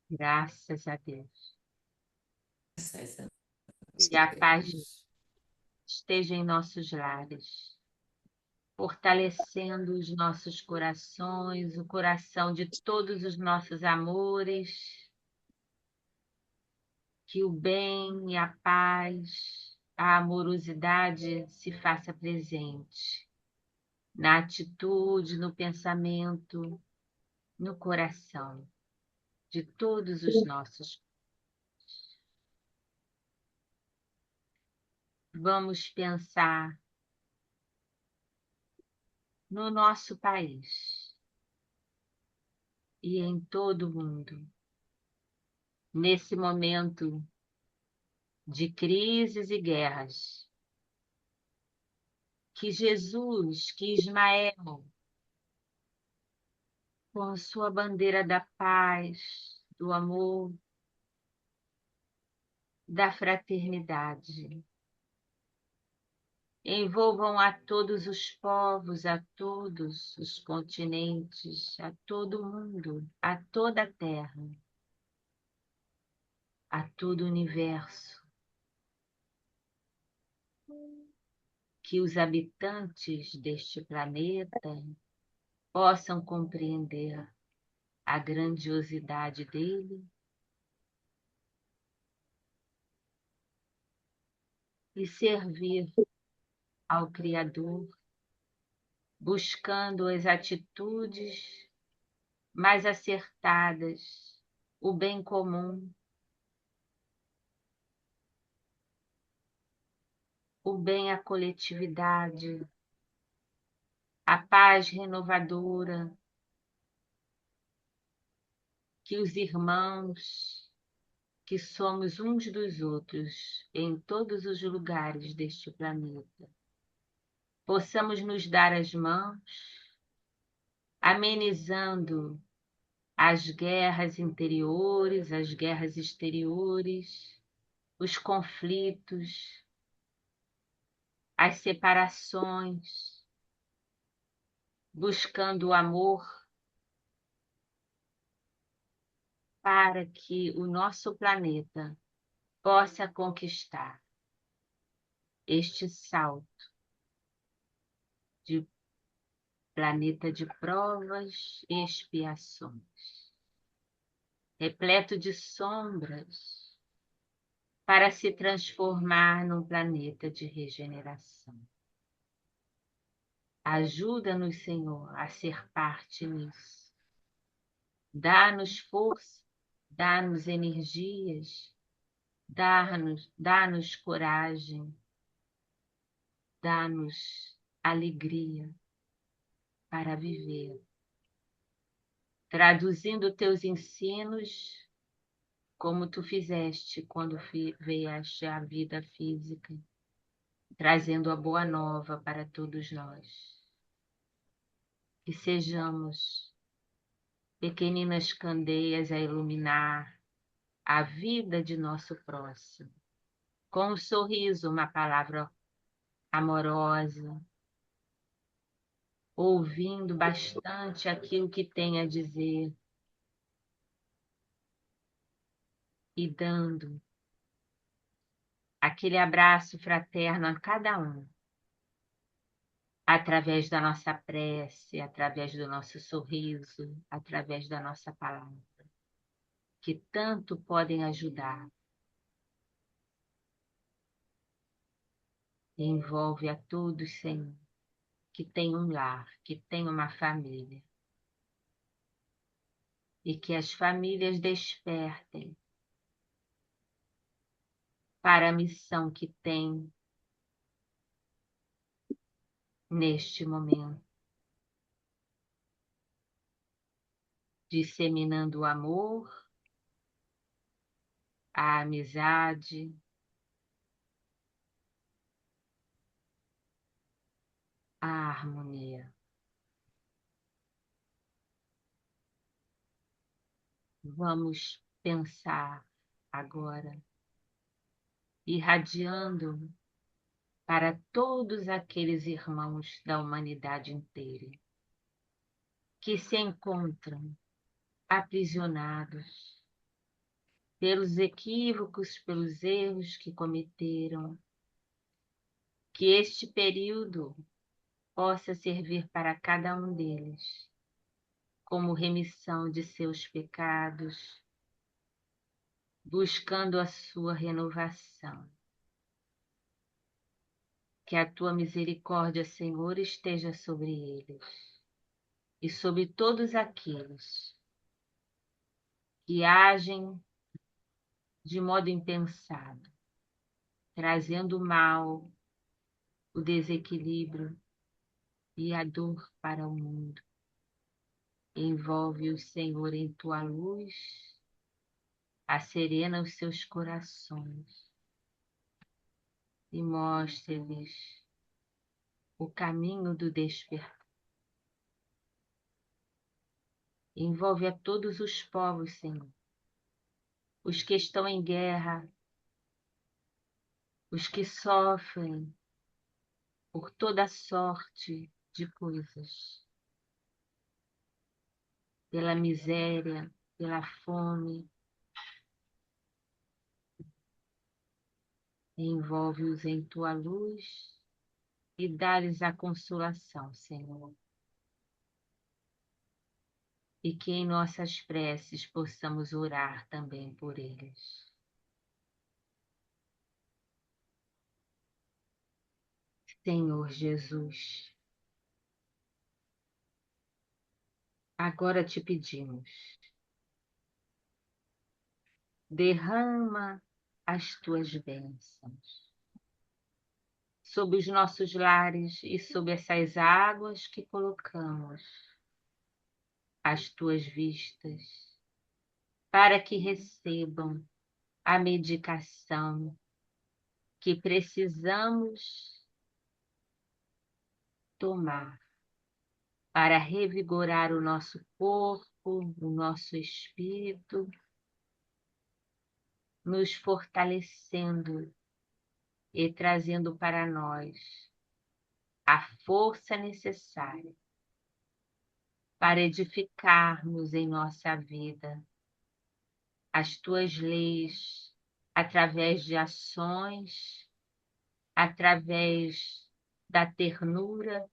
Graças a Deus. Graças a Que a paz Deus. esteja em nossos lares, fortalecendo os nossos corações, o coração de todos os nossos amores, que o bem e a paz, a amorosidade se faça presente na atitude, no pensamento, no coração de todos os nossos. Vamos pensar no nosso país e em todo o mundo, nesse momento de crises e guerras, que Jesus, que Ismael, com a sua bandeira da paz, do amor, da fraternidade, envolvam a todos os povos, a todos os continentes, a todo o mundo, a toda a terra, a todo o universo. Que os habitantes deste planeta possam compreender a grandiosidade dele e servir ao Criador, buscando as atitudes mais acertadas, o bem comum, o bem à coletividade, a paz renovadora, que os irmãos, que somos uns dos outros em todos os lugares deste planeta, possamos nos dar as mãos, amenizando as guerras interiores, as guerras exteriores, os conflitos, as separações, buscando o amor para que o nosso planeta possa conquistar este salto de planeta de provas e expiações, repleto de sombras, para se transformar num planeta de regeneração. Ajuda-nos, Senhor, a ser parte nisso. Dá-nos força, dá-nos energias, dá-nos coragem, dá-nos alegria para viver, traduzindo teus ensinos como tu fizeste quando vieste à vida física, trazendo a boa nova para todos nós. Que sejamos pequeninas candeias a iluminar a vida de nosso próximo, com um sorriso, uma palavra amorosa, ouvindo bastante aquilo que tem a dizer e dando aquele abraço fraterno a cada um, através da nossa prece, através do nosso sorriso, através da nossa palavra, que tanto podem ajudar. E envolve a todos, Senhor, que tem um lar, que tem uma família. E que as famílias despertem para a missão que têm neste momento, disseminando o amor, a amizade, a harmonia. Vamos pensar agora, irradiando para todos aqueles irmãos da humanidade inteira que se encontram aprisionados pelos equívocos, pelos erros que cometeram, que este período possa servir para cada um deles como remissão de seus pecados, buscando a sua renovação. Que a tua misericórdia, Senhor, esteja sobre eles e sobre todos aqueles que agem de modo impensado, trazendo o mal, o desequilíbrio e a dor para o mundo. Envolve-os, Senhor, em tua luz, acerena os seus corações e mostre-lhes o caminho do despertar. Envolve a todos os povos, Senhor, os que estão em guerra, os que sofrem por toda sorte de coisas, pela miséria, pela fome. Envolve-os em tua luz e dá-lhes a consolação, Senhor. E que em nossas preces possamos orar também por eles. Senhor Jesus, agora te pedimos, derrama as tuas bênçãos sobre os nossos lares e sobre essas águas que colocamos às tuas vistas, para que recebam a medicação que precisamos tomar para revigorar o nosso corpo, o nosso espírito, nos fortalecendo e trazendo para nós a força necessária para edificarmos em nossa vida as tuas leis através de ações, através da ternura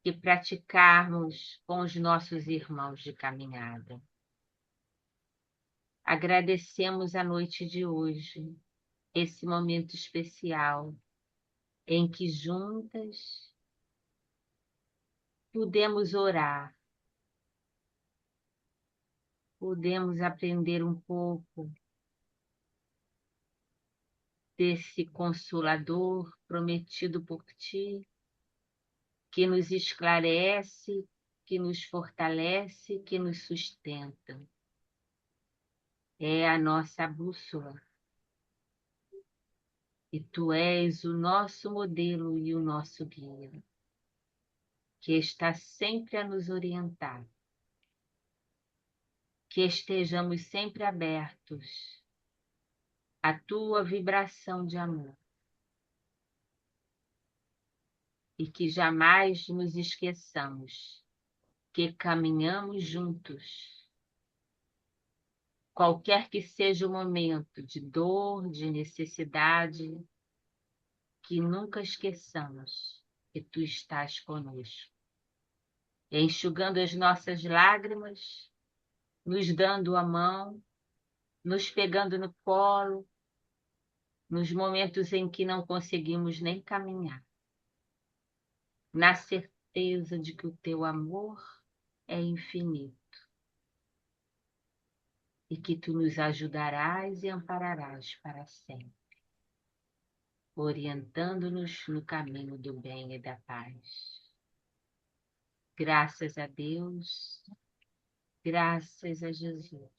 que praticarmos com os nossos irmãos de caminhada. Agradecemos a noite de hoje, esse momento especial em que juntas pudemos orar, pudemos aprender um pouco desse Consolador prometido por ti, que nos esclarece, que nos fortalece, que nos sustenta. É a nossa bússola. E tu és o nosso modelo e o nosso guia, que está sempre a nos orientar. Que estejamos sempre abertos à tua vibração de amor. E que jamais nos esqueçamos que caminhamos juntos. Qualquer que seja o momento de dor, de necessidade, que nunca esqueçamos que tu estás conosco, enxugando as nossas lágrimas, nos dando a mão, nos pegando no colo, nos momentos em que não conseguimos nem caminhar, na certeza de que o teu amor é infinito e que tu nos ajudarás e ampararás para sempre, orientando-nos no caminho do bem e da paz. Graças a Deus, graças a Jesus.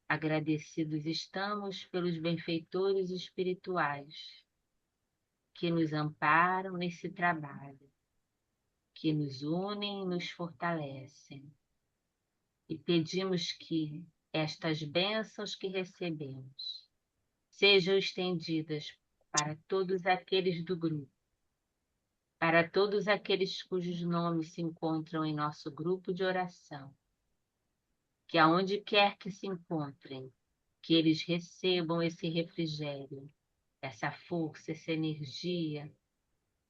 Agradecidos estamos pelos benfeitores espirituais que nos amparam nesse trabalho, que nos unem e nos fortalecem. E pedimos que estas bênçãos que recebemos sejam estendidas para todos aqueles do grupo, para todos aqueles cujos nomes se encontram em nosso grupo de oração, que aonde quer que se encontrem, que eles recebam esse refrigério, essa força, essa energia,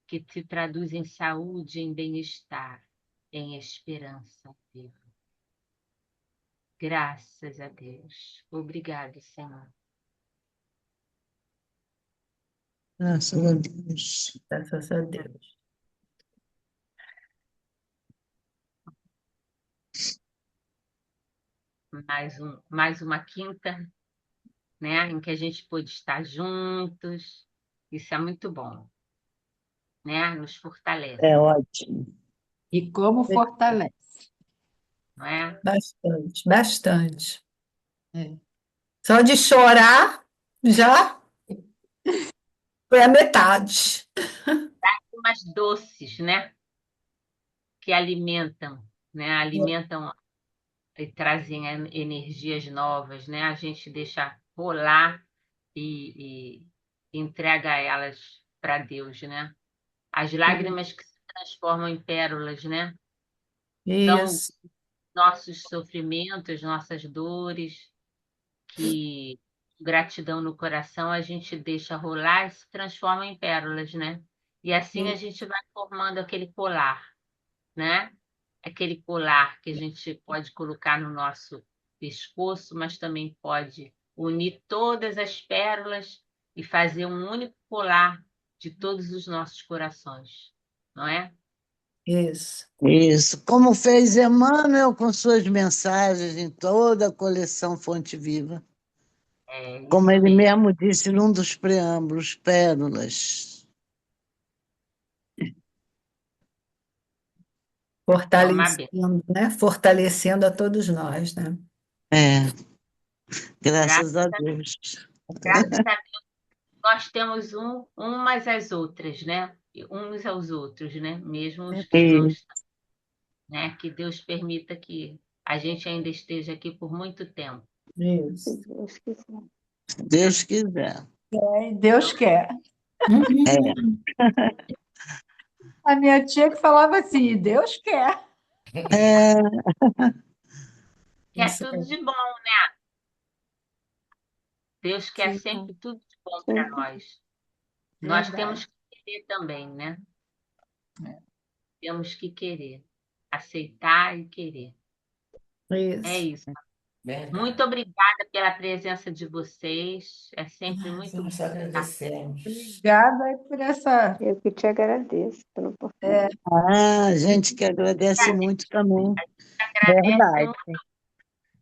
que se traduz em saúde, em bem-estar, em esperança viva. Graças a Deus. Obrigado, Senhor. Graças a Deus. Graças a Deus. Mais uma quinta, né, em que a gente pôde estar juntos. Isso é muito bom, né? Nos fortalece, É ótimo. E como fortalece. não é? Bastante, bastante. É. Só de chorar já foi a metade. Umas doces, né? Que alimentam, né? Alimentam e trazem energias novas, né? A gente deixa rolar e entrega elas para Deus, né? As lágrimas que se transformam em pérolas, né? São Isso, nossos sofrimentos, nossas dores, que gratidão no coração a gente deixa rolar e se transforma em pérolas, né? E assim a gente vai formando aquele colar, né? Aquele colar que a gente pode colocar no nosso pescoço, mas também pode unir todas as pérolas e fazer um único colar de todos os nossos corações, não é? isso. Isso. Como fez Emmanuel com suas mensagens em toda a coleção Fonte Viva. É Como isso ele mesmo. mesmo disse num dos preâmbulos, pérolas. É uma benção. Fortalecendo, né? Fortalecendo a todos nós, né? É, Graças graças a a, Deus. graças a Deus, nós temos umas às outras, né? E uns aos outros, né? Mesmo os que não E estão, né? Que Deus permita que a gente ainda esteja aqui por muito tempo. Isso. Se Deus quiser. se Deus quiser. Deus quer. É, A minha tia que falava assim, Deus quer. é, Que é Isso tudo aí. de bom. Deus quer Sim, sempre tudo de bom sim. para nós. Nós Verdade. temos que querer também, né? Temos que querer. Aceitar e querer. É Isso. isso. Verdade. Muito obrigada pela presença de vocês. É sempre muito bom. Nós agradecemos. Obrigada por essa. Eu que te agradeço pela oportunidade. a gente que agradece muito também. Agradece, Verdade. né?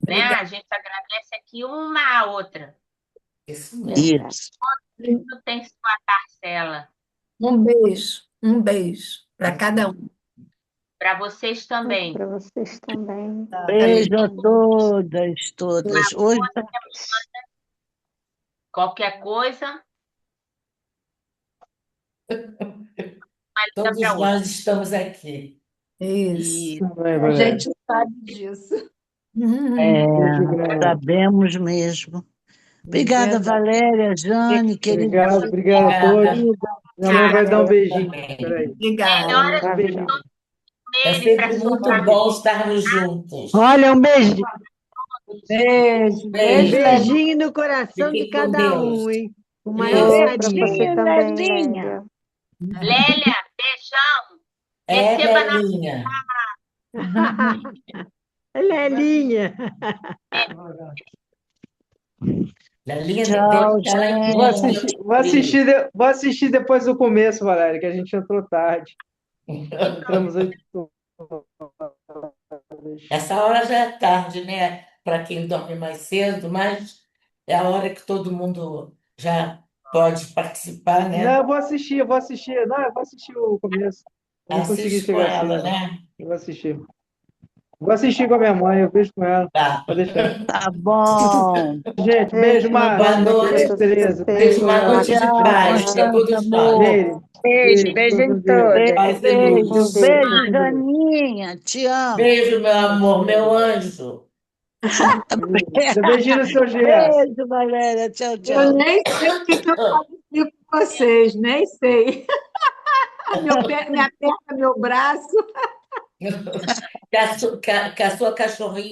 Obrigada. A gente agradece aqui uma à outra. Isso mesmo. Verdade. Isso. Tudo tem sua parcela. Um beijo para cada um. Para vocês também. Para vocês também. Tá, Beijo a Thalita? todas, todas. Hoje Qualquer coisa, uma liga para Todos outra. nós estamos aqui. Isso. E Também, A Valéria. gente sabe disso. Beijo grande. sabemos mesmo. Obrigada, Verdade. Valéria, Jane, querida. Obrigado a todos. Obrigada. Minha mãe vai dar um beijinho. Também. Peraí. Obrigada. melhoras Um Tchau, beijinho. tchau. É dele para sempre sua muito família. bom estarmos juntos. Olha, um beijo, Beijo, beijo, Beijo. Lélia. beijinho no coração de Fiquem com cada Deus. um, hein? Com o maior Isso. Para você carinho. também, Lelinha. Lélia. Lélia, beijão. É, Receba na Belinha. Lelinha. Belinha, Tchau, ela é gente. Vou assistir depois do começo, Valéria, que a gente entrou tarde. Entramos 8 horas. Essa hora já é tarde, né? Para quem dorme mais cedo, mas é a hora que todo mundo já pode participar, né? Não, eu vou assistir. Não, eu vou assistir o começo. Eu não consegui Assiste com chegar ela, cedo. né? Eu vou assistir. Vou assistir com a minha mãe, eu vejo com ela. Tá. Pode deixar. Tá bom. Gente, beijo, Márcia. Boa noite. Beijo, Tereza. Beijo, uma noite de Tchau, paz para Santa todos nós. amor. Beijo. Beijo, beijo em Deus, Deus. todas. Paz e Beijo, luz. beijo, Janinha. Te amo. Beijo, meu amor, meu anjo. Beijinho no seu G. Beijo, Valéria. Tchau, Eu tchau. nem sei o que eu fazia com vocês, nem sei. Me aperta meu braço. Que a sua cachorrinha